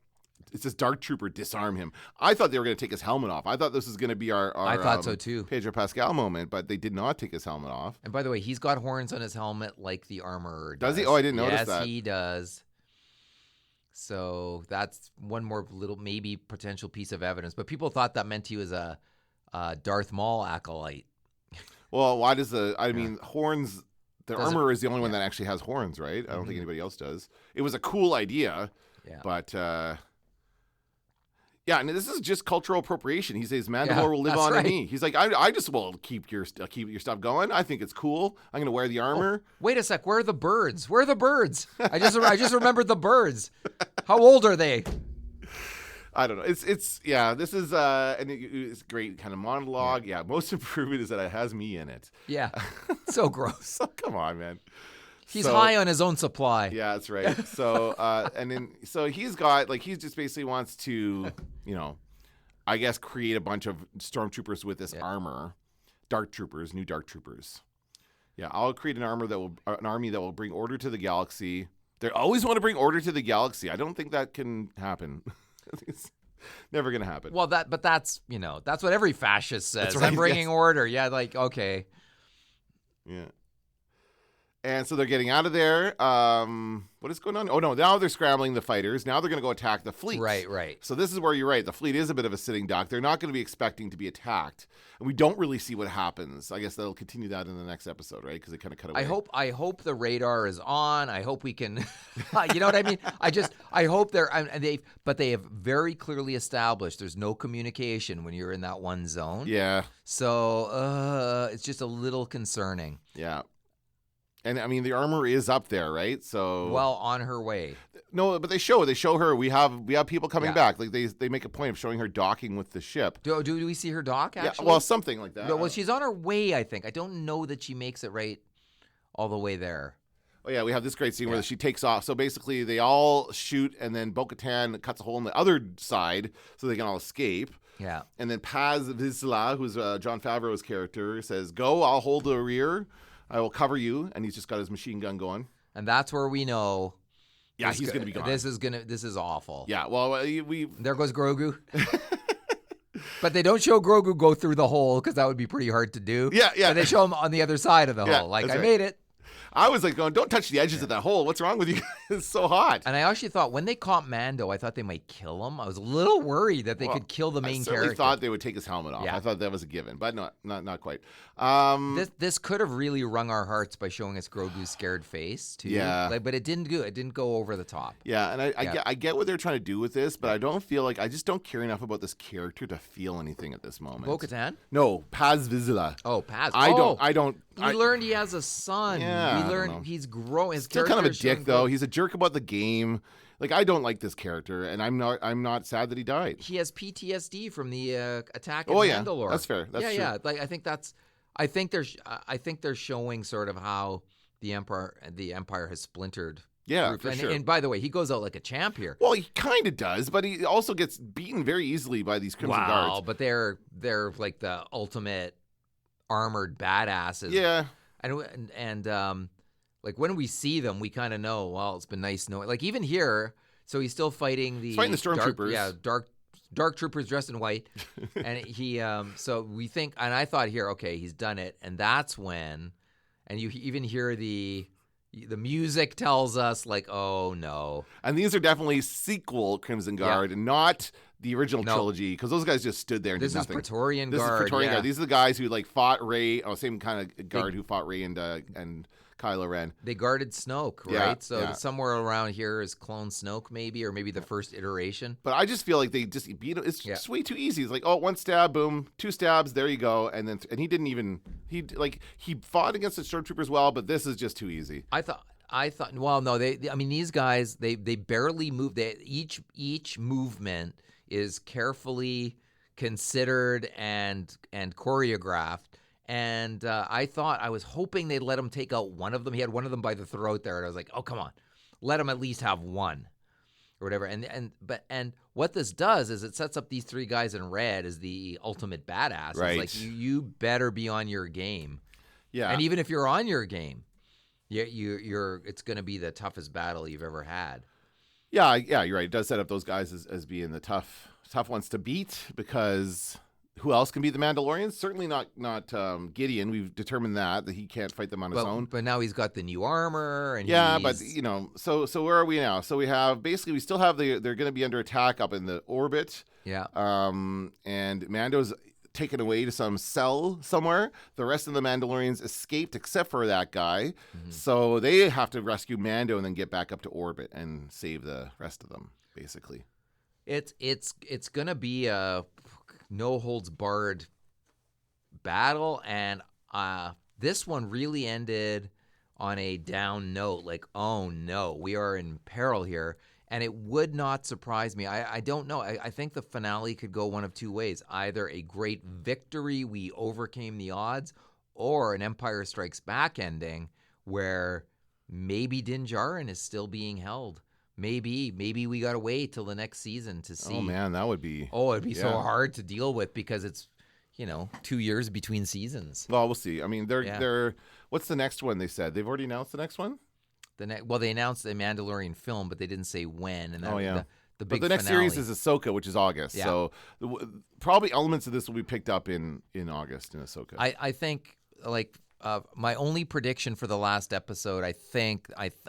It says Dark Trooper, disarm him. I thought they were going to take his helmet off. I thought this was going to be our I thought so too. Pedro Pascal moment, but they did not take his helmet off. And by the way, he's got horns on his helmet like the armorer Does does. he? Oh, I didn't notice that. Yes, he does. So that's one more little maybe potential piece of evidence. But people thought that meant he was a Darth Maul acolyte. Well, why does I mean, horns, the Does it- armorer is the only one that actually has horns, right? I don't think anybody else does. It was a cool idea, Yeah. but yeah, and this is just cultural appropriation. He says Mandalore will live that's on right. in me. He's like, I just will keep your stuff going. I think it's cool. I'm going to wear the armor. Wait a sec. Where are the birds? Where are the birds? I just remembered the birds. How old are they? I don't know. It's yeah. This is and it's a great kind of monologue. Yeah. Most improvement is that it has me in it. Yeah. So gross. So come on, man. He's So- high on his own supply. Yeah, that's right. So and then he's got he just basically wants to I guess create a bunch of stormtroopers with this armor, new dark troopers. Yeah, I'll create an army that will bring order to the galaxy. They always want to bring order to the galaxy. I don't think that can happen. It's never gonna happen. Well, that's that's what every fascist says. That's right, I'm bringing yes. order. Yeah, like okay. Yeah. And so they're getting out of there. What is going on? Oh, no. Now they're scrambling the fighters. Now they're going to go attack the fleet. Right. So this is where you're right. The fleet is a bit of a sitting duck. They're not going to be expecting to be attacked. And we don't really see what happens. I guess they'll continue that in the next episode, right? Because they kind of cut away. I hope the radar is on. I hope we can, you know what I mean? I hope but they have very clearly established there's no communication when you're in that one zone. Yeah. So it's just a little concerning. Yeah. And I mean, the armor is up there, right? So Well, on her way. no, but they show her. We have people coming Yeah. back. Like they make a point of showing her docking with the ship. Do we see her dock, actually? Yeah, well, something like that. No, well, she's on her way, I think. I don't know that she makes it right all the way there. Oh, yeah, we have this great scene where she takes off. So basically, they all shoot, and then Bo-Katan cuts a hole in the other side so they can all escape. Yeah. And then Paz Vizsla, who's John Favreau's character, says, "Go, I'll hold the rear. I will cover you." And he's just got his machine gun going. And that's where we know. Yeah, he's going to be gone. This is awful. Yeah, well, we There goes Grogu. But they don't show Grogu go through the hole because that would be pretty hard to do. Yeah. But they show him on the other side of the Yeah, hole. Like, that's I right. made it. I was like going, don't touch the edges of that hole. What's wrong with you? It's so hot. And I actually thought when they caught Mando, I thought they might kill him. I was a little worried that they could kill the main I certainly character. thought they would take his helmet off. Yeah. I thought that was a given, but not quite. This could have really wrung our hearts by showing us Grogu's scared face too. Yeah. But it didn't go. It didn't go over the top. Yeah, and I get what they're trying to do with this, but I don't feel like I just don't care enough about this character to feel anything at this moment. Bo-Katan? No, Paz Vizsla. Oh, Paz. I don't. We learned he has a son. Yeah, I we don't learned know. he's growing. His Still kind of a character is showing dick though. growth. He's a jerk about the game. Like I don't like this character, and I'm not sad that he died. He has PTSD from the attack in Oh, yeah. Mandalore. That's fair. That's true. yeah. Like I think that's. I think they're showing sort of how the Empire has splintered. Yeah, for sure. And by the way, he goes out like a champ here. Well, he kind of does, but he also gets beaten very easily by these Crimson Guards. But they're like the ultimate armored badasses. Yeah. And like when we see them, we kind of know, well, it's been nice knowing. Like even here, so he's still fighting the stormtroopers. Dark troopers dressed in white. And he so we think, and I thought here, okay, he's done it. And that's when, and you even hear the music tells us like, oh no. And these are definitely sequel Crimson Guard and not the original trilogy, because those guys just stood there and did nothing. This is Praetorian Guard. This is Praetorian Guard. These are the guys who like fought Rey. Oh, same kind of guard who fought Rey and Kylo Ren. They guarded Snoke, right? Yeah, so somewhere around here is Clone Snoke, maybe, or maybe the first iteration. But I just feel like they just beat him. It's just way too easy. It's like, oh, one stab, boom, two stabs, there you go, and he didn't even he fought against the stormtroopers well, but this is just too easy. I thought. Well, no, I mean, these guys, they barely move. Each movement is carefully considered and choreographed. And I was hoping they'd let him take out one of them. He had one of them by the throat there, and I was like, oh, come on, let him at least have one, or whatever. And what this does is it sets up these three guys in red as the ultimate badass. Right. It's like you better be on your game. Yeah. And even if you're on your game, it's going to be the toughest battle you've ever had. Yeah, you're right. It does set up those guys as being the tough ones to beat, because who else can beat the Mandalorians? Certainly not Gideon. We've determined that he can't fight them on his own. But now he's got the new armor, and but so where are we now? So we still have they're going to be under attack up in the orbit. Yeah. And Mando's taken away to some cell somewhere. The rest of the Mandalorians escaped except for that guy. Mm-hmm. So they have to rescue Mando and then get back up to orbit and save the rest of them, basically. It's going to be a no holds barred battle, and this one really ended on a down note, like, oh no, we are in peril here. And it would not surprise me. I don't know. I think the finale could go one of two ways. Either a great victory, we overcame the odds, or an Empire Strikes Back ending where maybe Din Djarin is still being held. Maybe we got to wait till the next season to see. Oh, man, that would be... Oh, it'd be so hard to deal with because it's, 2 years between seasons. Well, we'll see. I mean, they're... What's the next one they said? They've already announced the next one? They announced a Mandalorian film, but they didn't say when. And the big But the next finale. series is Ahsoka, which is August. Yeah. So probably elements of this will be picked up in August in Ahsoka. I think, my only prediction for the last episode,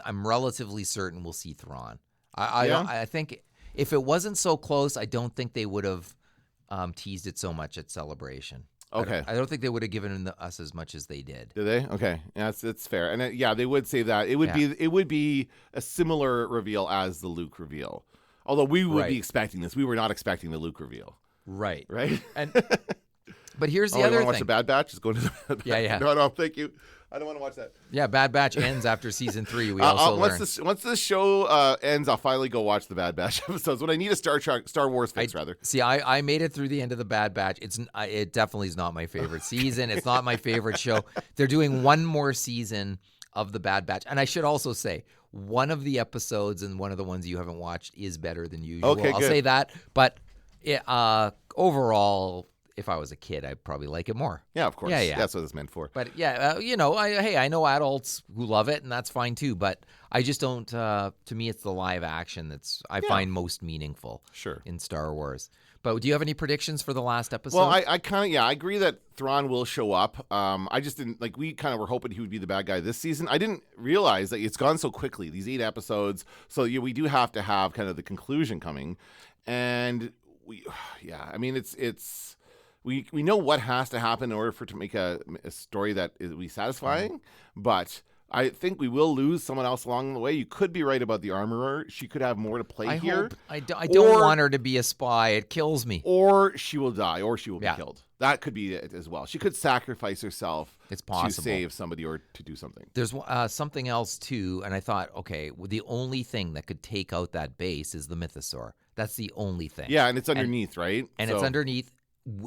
I'm relatively certain we'll see Thrawn. I think if it wasn't so close, I don't think they would have teased it so much at Celebration. Okay. I don't think they would have given us as much as they did. Did they? Okay. Yeah, that's fair. And they would say that. It would be a similar reveal as the Luke reveal. Although we would be expecting this. We were not expecting the Luke reveal. Right. Right? But here's the other thing. You want to watch thing. the Bad Batch? Just go to the Bad Batch. Yeah. No, thank you. I don't want to watch that. Yeah, Bad Batch ends after season 3. We also learned. Once this show ends, I'll finally go watch the Bad Batch episodes. When I need a Star Wars fix, rather. See, I made it through the end of the Bad Batch. It definitely is not my favorite season. It's not my favorite show. They're doing one more season of the Bad Batch, and I should also say one of the episodes and one of the ones you haven't watched is better than usual. Okay, I'll good. say that, but overall, if I was a kid, I'd probably like it more. Yeah, of course. Yeah. That's what it's meant for. But I know adults who love it, and that's fine too. But I just don't. To me, it's the live action I find most meaningful. Sure. In Star Wars. But do you have any predictions for the last episode? Well, I agree that Thrawn will show up. I just didn't we kind of were hoping he would be the bad guy this season. I didn't realize that it's gone so quickly. These 8 episodes. So we do have to have kind of the conclusion coming, and we know what has to happen in order for it to make a story that will be satisfying, but I think we will lose someone else along the way. You could be right about the armorer. She could have more to play here. I don't want her to be a spy. It kills me. Or she will die, or she will be killed. That could be it as well. She could sacrifice herself to save somebody or to do something. There's something else too, and I thought, okay, the only thing that could take out that base is the mythosaur. That's the only thing. Yeah, and it's underneath, right? And it's underneath.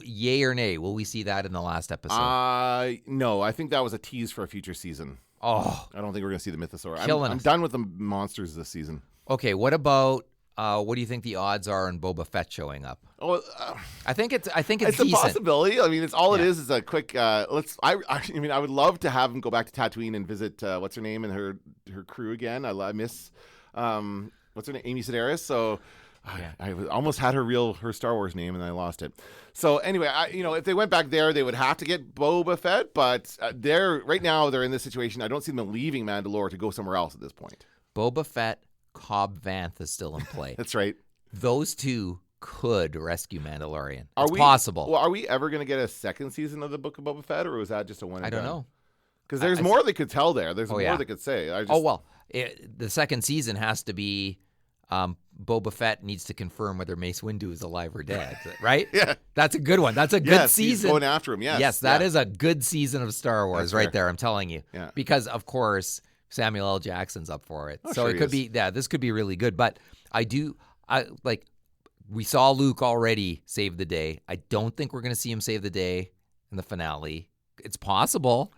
yay or nay? Will we see that in the last episode? No, I think that was a tease for a future season. Oh, I don't think we're going to see the Mythosaur. Killing I'm us. done with the monsters this season. okay. What about what do you think the odds are on Boba Fett showing up? Oh, I think it's it's a decent. possibility. I mean, it's all it Yeah. is a quick. I mean, I would love to have him go back to Tatooine and visit what's her name and her crew again. I miss what's her name, Amy Sedaris. So Yeah. I almost had her Star Wars name and I lost it. So anyway, if they went back there, they would have to get Boba Fett. But right now they're in this situation. I don't see them leaving Mandalore to go somewhere else at this point. Boba Fett, Cobb Vanth is still in play. That's right. Those two could rescue Mandalorian. Are It's we possible. Well, are we ever going to get a second season of the Book of Boba Fett, or was that just a one? I don't know. Because there's more they could tell there. There's Oh, more yeah. they could say. The second season has to be Boba Fett needs to confirm whether Mace Windu is alive or dead, right? Yeah. That's a good one. That's a good Yes, season. he's going after him. Yes. Yes, that is a good season of Star Wars That's right fair. there. I'm telling you. Yeah. Because of course Samuel L. Jackson's up for it, Oh, so sure it he could is. be. Yeah, this could be really good. But we saw Luke already save the day. I don't think we're going to see him save the day in the finale. It's possible.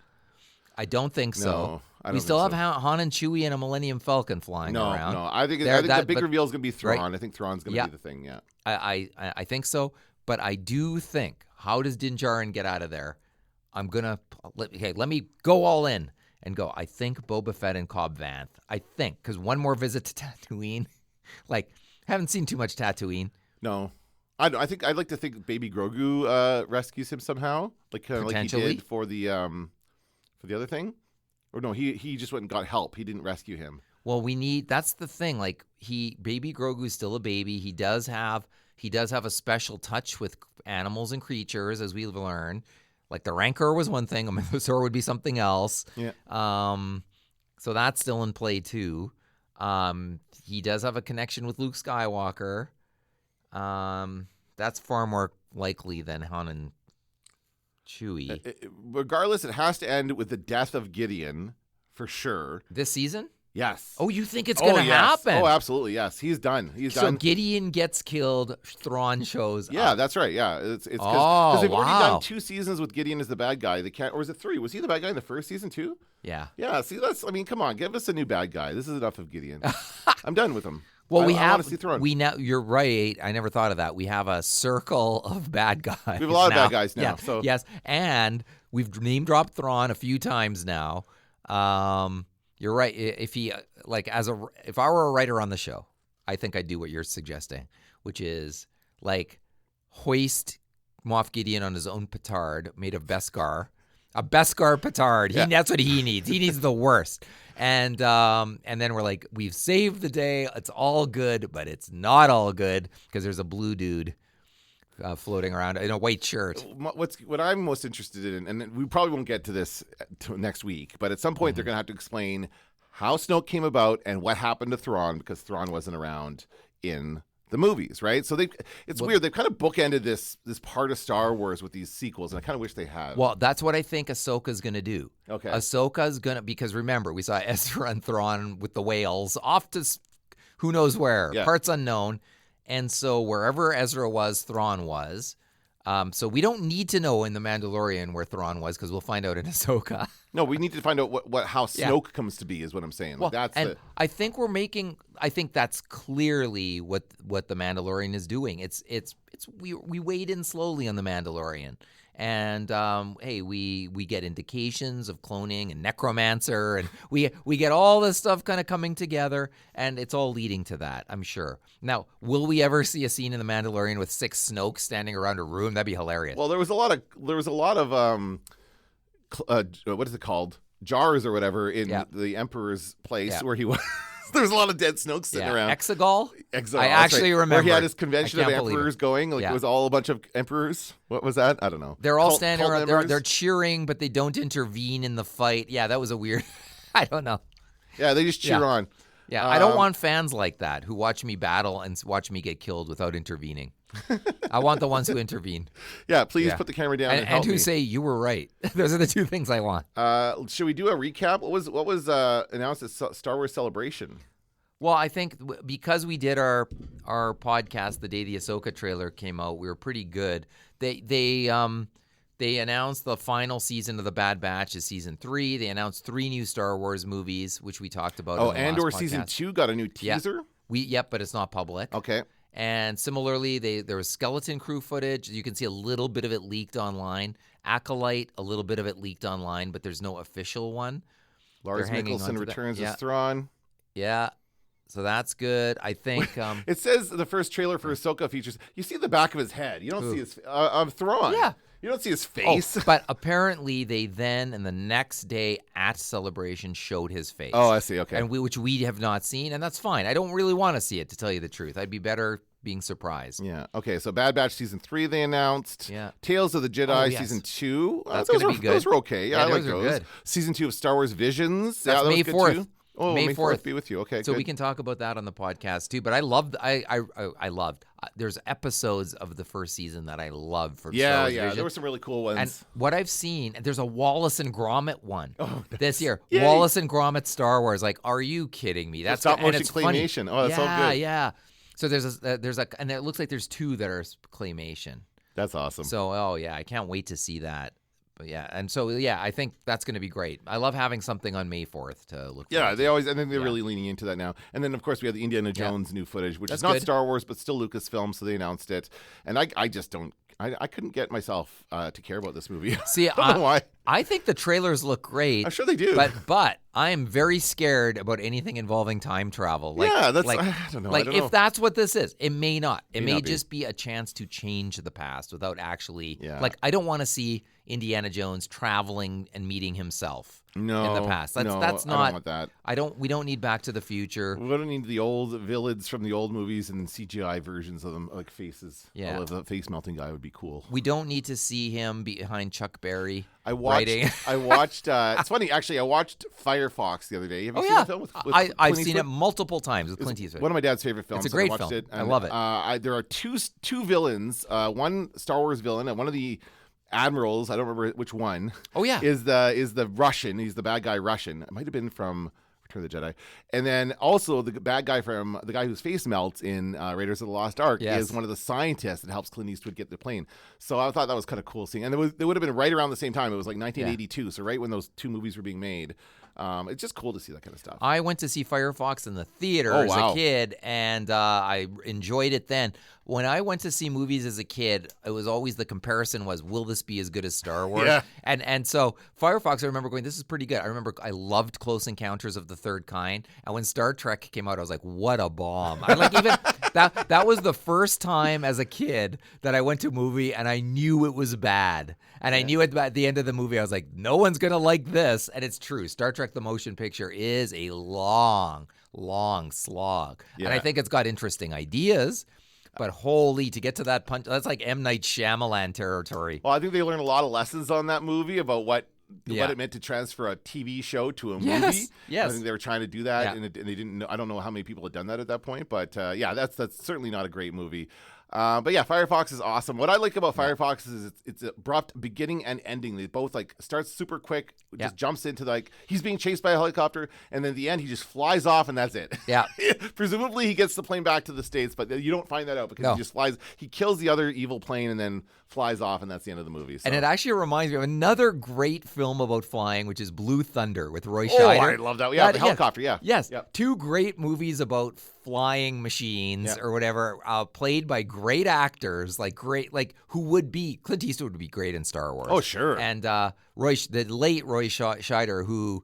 I don't think so. No, I don't we still think have so. Han and Chewie and a Millennium Falcon flying around. No. I think There, the big but- reveal is going to be Thrawn. right. I think Thrawn's going to Yeah. be the thing. Yeah. I think so, but I do think, how does Din Djarin get out of there? Let me go all in and go. I think Boba Fett and Cobb Vanth. I think because one more visit to Tatooine, haven't seen too much Tatooine. No. I think I'd like to think Baby Grogu rescues him somehow, kind of like he Potentially. did for the other thing. Or no, he just went and got help. He didn't rescue him. Well, that's the thing. Baby Grogu's still a baby. He does have a special touch with animals and creatures, as we've learned. Like the Rancor was one thing, a Mythosaur would be something else. Yeah. So that's still in play too. He does have a connection with Luke Skywalker. That's far more likely than Han and Chewie. Regardless, it has to end with the death of Gideon for sure. This season? Yes. Oh, you think it's going to yes. happen? Oh, absolutely. Yes. He's done. He's So done. Gideon gets killed. Thrawn shows Yeah, up. that's right. Yeah, it's because Oh, they've already wow. done 2 seasons with Gideon as the bad guy. They can't, or is it 3? Was he the bad guy in the first season too? Yeah. Yeah. See, come on, give us a new bad guy. This is enough of Gideon. I'm done with him. Well, I want to see Thrawn. You're right. I never thought of that. We have a circle of bad guys. We have a lot of bad guys now, Yeah, so- yes, and we've name dropped Thrawn a few times now. You're right. If he if I were a writer on the show, I think I'd do what you're suggesting, which is hoist Moff Gideon on his own petard made of Beskar. A Beskar petard. That's what he needs. He needs the worst. And then we're like, we've saved the day. It's all good, but it's not all good because there's a blue dude floating around in a white shirt. What I'm most interested in, and we probably won't get to this next week, but at some point they're going to have to explain how Snoke came about and what happened to Thrawn because Thrawn wasn't around in the movies, right? So it's weird. They've kind of bookended this part of Star Wars with these sequels, and I kind of wish they had. Well, that's what I think Ahsoka's going to do. Okay. Ahsoka's going to, because remember, we saw Ezra and Thrawn with the whales off to who knows where, Yeah. parts unknown. And so wherever Ezra was, Thrawn was. So we don't need to know in The Mandalorian where Thrawn was because we'll find out in Ahsoka. No, we need to find out how Yeah. Snoke comes to be is what I'm saying. Well, That's and I think I think that's clearly what The Mandalorian is doing. We wade in slowly on The Mandalorian. And hey, we get indications of cloning and necromancer, and we get all this stuff kind of coming together, and it's all leading to that, I'm sure. Now, will we ever see a scene in The Mandalorian with 6 Snokes standing around a room? That'd be hilarious. Well, there was a lot of what is it called? Jars or whatever in the Emperor's place where he was. There was a lot of dead Snokes sitting around. Exegol? Exegol, I that's actually right. remember. Where he had his convention I of can't believe emperors it. going. It was all a bunch of emperors. What was that? I don't know. They're all Cult- standing cult around. members? They're cheering, but they don't intervene in the fight. Yeah, that was a weird. I don't know. Yeah, they just cheer Yeah. on. Yeah, I don't want fans like that who watch me battle and watch me get killed without intervening. I want the ones who intervene. Yeah, please put the camera down and help and who me. say you were right. Those are the 2 things I want. Should we do a recap? What was announced at Star Wars Celebration? Well, I think because we did our podcast the day the Ahsoka trailer came out, we were pretty good. They announced the final season of The Bad Batch is season 3. They announced 3 new Star Wars movies, which we talked about. Oh, in the Andor last season podcast. 2 got a new teaser? Yep, but it's not public. Okay. And similarly, there was Skeleton Crew footage. You can see a little bit of it leaked online. Acolyte, a little bit of it leaked online, but there's no official one. Lars hanging on Mikkelsen to that. returns Yeah. as Thrawn. Yeah. So that's good. I think. It says the first trailer for Ahsoka features. You see the back of his head. You don't see his of Thrawn. Yeah. You don't see his face. But apparently they then, and the next day at Celebration, showed his face. Oh, I see. Okay. And which we have not seen, and that's fine. I don't really want to see it, to tell you the truth. I'd be better being surprised. Yeah. Okay. So Bad Batch season 3 they announced. Yeah. Tales of the Jedi Oh, yes. season 2. That's those gonna be good. Those were okay. Yeah, I like those are those. good. Season 2 of Star Wars Visions. That's that May was good 4th. too. Oh, May May 4th. 4th be with you. Okay. So good. we can talk about that on the podcast too. But I loved. I loved. There's episodes of the first season that I love for Star Yeah, Wars yeah. Vision. There were some really cool ones. And what I've seen, there's a Wallace and Gromit one this year. Yay. Wallace and Gromit Star Wars. Like, are you kidding me? That's stop and motion it's funny. claymation. Oh, that's so yeah, good. Yeah. So there's a, and it looks like there's 2 that are claymation. That's awesome. So I can't wait to see that. But yeah, and so I think that's going to be great. I love having something on May 4th to look. Yeah, forward they to. always. I think they're really leaning into that now. And then, of course, we have the Indiana Jones new footage, which That's is not good. Star Wars, but still Lucasfilm, so they announced it. And I just don't. I couldn't get myself to care about this movie. See, I don't know why. I think the trailers look great. I'm sure they do. But I am very scared about anything involving time travel. Like, yeah, that's. like, I don't know. like I don't if know. that's what this is, it may not. It may not be. just be a chance to change the past without actually. Yeah. Like, I don't want to see Indiana Jones traveling and meeting himself No, in the past. That's no, that's I not. don't want that. We don't need Back to the Future. We don't need the old villains from the old movies and CGI versions of them, like faces. Yeah. Although the face melting guy would be cool. We don't need to see him behind Chuck Berry. I watched. writing. I watched. It's funny, actually. I watched Firefox the other day. Have you Oh seen yeah, the film with I've Clint seen Eastwood? it multiple times with Clint Eastwood. One of my dad's favorite films. It's a great I watched film. It, I love it. There are two villains. One Star Wars villain, and one of the admirals. I don't remember which one. Oh yeah, Is the Russian? He's the bad guy Russian. It might have been from Return of the Jedi. And then also the bad guy from the guy whose face melts in Raiders of the Lost Ark Yes. is one of the scientists that helps Clint Eastwood get the plane. So I thought that was kind of cool seeing. And they would have been right around the same time. It was like 1982. So right when those 2 movies were being made. It's just cool to see that kind of stuff. I went to see Firefox in the theater Oh, as wow. a kid, and I enjoyed it then. When I went to see movies as a kid, it was always the comparison was, will this be as good as Star Wars? Yeah. And so Firefox, I remember going, this is pretty good. I remember I loved Close Encounters of the Third Kind, and when Star Trek came out, I was like, what a bomb. I like even that was the first time as a kid that I went to a movie and I knew it was bad. And I knew at the end of the movie, I was like, no one's going to like this. And it's true. Star Trek the Motion Picture is a long slog. And I Yeah. think it's got interesting ideas, but holy, to get to that punch, that's like M. Night Shyamalan territory. Well, I think they learned a lot of lessons on that movie about what Yeah. it meant to transfer a TV show to a Yes, movie. yes. I think they were trying to do that, Yeah. and they didn't know. I don't know how many people had done that at that point, but yeah, that's certainly not a great movie. But yeah, Firefox is awesome. What I like about Firefox is it's abrupt beginning and ending. They both like starts super quick, just jumps into like he's being chased by a helicopter, and then at the end he just flies off, and that's it. Yeah. Presumably he gets the plane back to the States, but you don't find that out because No. he just flies. He kills the other evil plane and then flies off, and that's the end of the movie. So. And it actually reminds me of another great film about flying, which is Blue Thunder with Roy Oh, Scheider. I love that. Yeah, the helicopter, yeah. Yes. Yep. 2 great movies about flying machines Yeah. or whatever, played by great actors, like who would be, Clint Eastwood would be great in Star Wars. Oh, sure. And the late Roy Scheider, who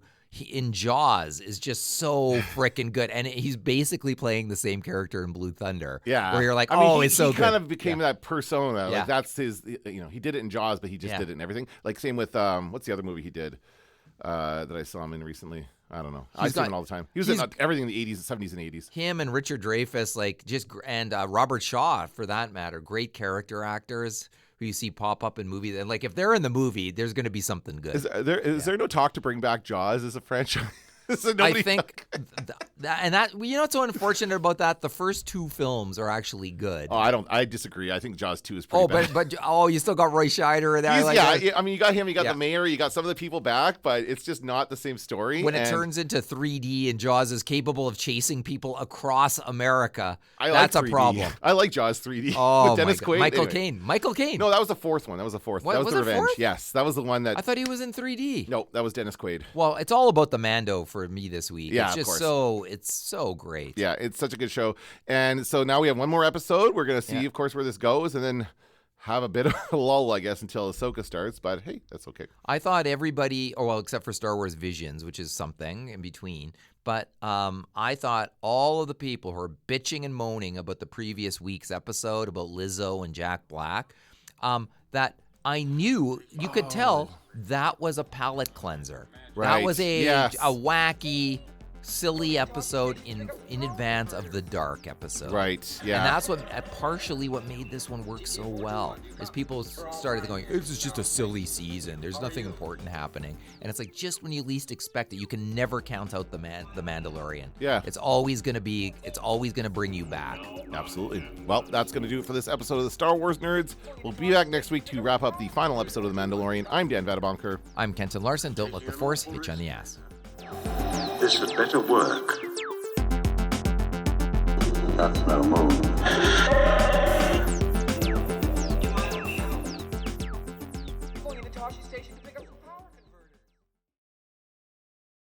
in Jaws is just so freaking good. And he's basically playing the same character in Blue Thunder. Yeah. Where you're like, I mean, it's so he good. kind of became that persona. Yeah. Like that's his, he did it in Jaws, but he just did it in everything. Like same with, what's the other movie he did that I saw him in recently? I don't know. I see him all the time. He was in everything in the 80s, 70s, and 80s. Him and Richard Dreyfuss, and Robert Shaw, for that matter, great character actors who you see pop up in movies. And like, if they're in the movie, there's going to be something good. Is there no talk to bring back Jaws as a franchise? I think What's so unfortunate about that? The first 2 films are actually good. Oh, I disagree. I think Jaws 2 is pretty bad. but you still got Roy Scheider there. I mean, you got him, you got the mayor, you got some of the people back, but it's just not the same story. When it turns into 3D and Jaws is capable of chasing people across America, that's a problem. I like Jaws 3D. Oh, with Dennis Quaid. Michael Caine. No, that was the 4th one. That was the 4th. What, that was the Revenge. 4th? Yes, that was the one that. I thought he was in 3D. No, that was Dennis Quaid. Well, it's all about the Mando for me this week. Yeah, it's just of course. it's so great. Yeah, it's such a good show. And so now we have one more episode. We're going to see, of course, where this goes, and then have a bit of a lull, I guess, until Ahsoka starts. But hey, that's okay. I thought everybody, except for Star Wars Visions, which is something in between. But I thought all of the people who are bitching and moaning about the previous week's episode about Lizzo and Jack Black, that I knew you could tell that was a palate cleanser. Right. That was a Yes. wacky, silly episode in advance of the dark episode. Right, yeah. And that's partially what made this one work so well, is people started going, this is just a silly season. There's nothing important happening. And it's like, just when you least expect it, you can never count out the Mandalorian. Yeah. It's always going to bring you back. Absolutely. Well, that's going to do it for this episode of the Star Wars Nerds. We'll be back next week to wrap up the final episode of The Mandalorian. I'm Dan Vadabonker. I'm Kenton Larson. Don't let the Force hit you on the ass. This had better work. That's no moon.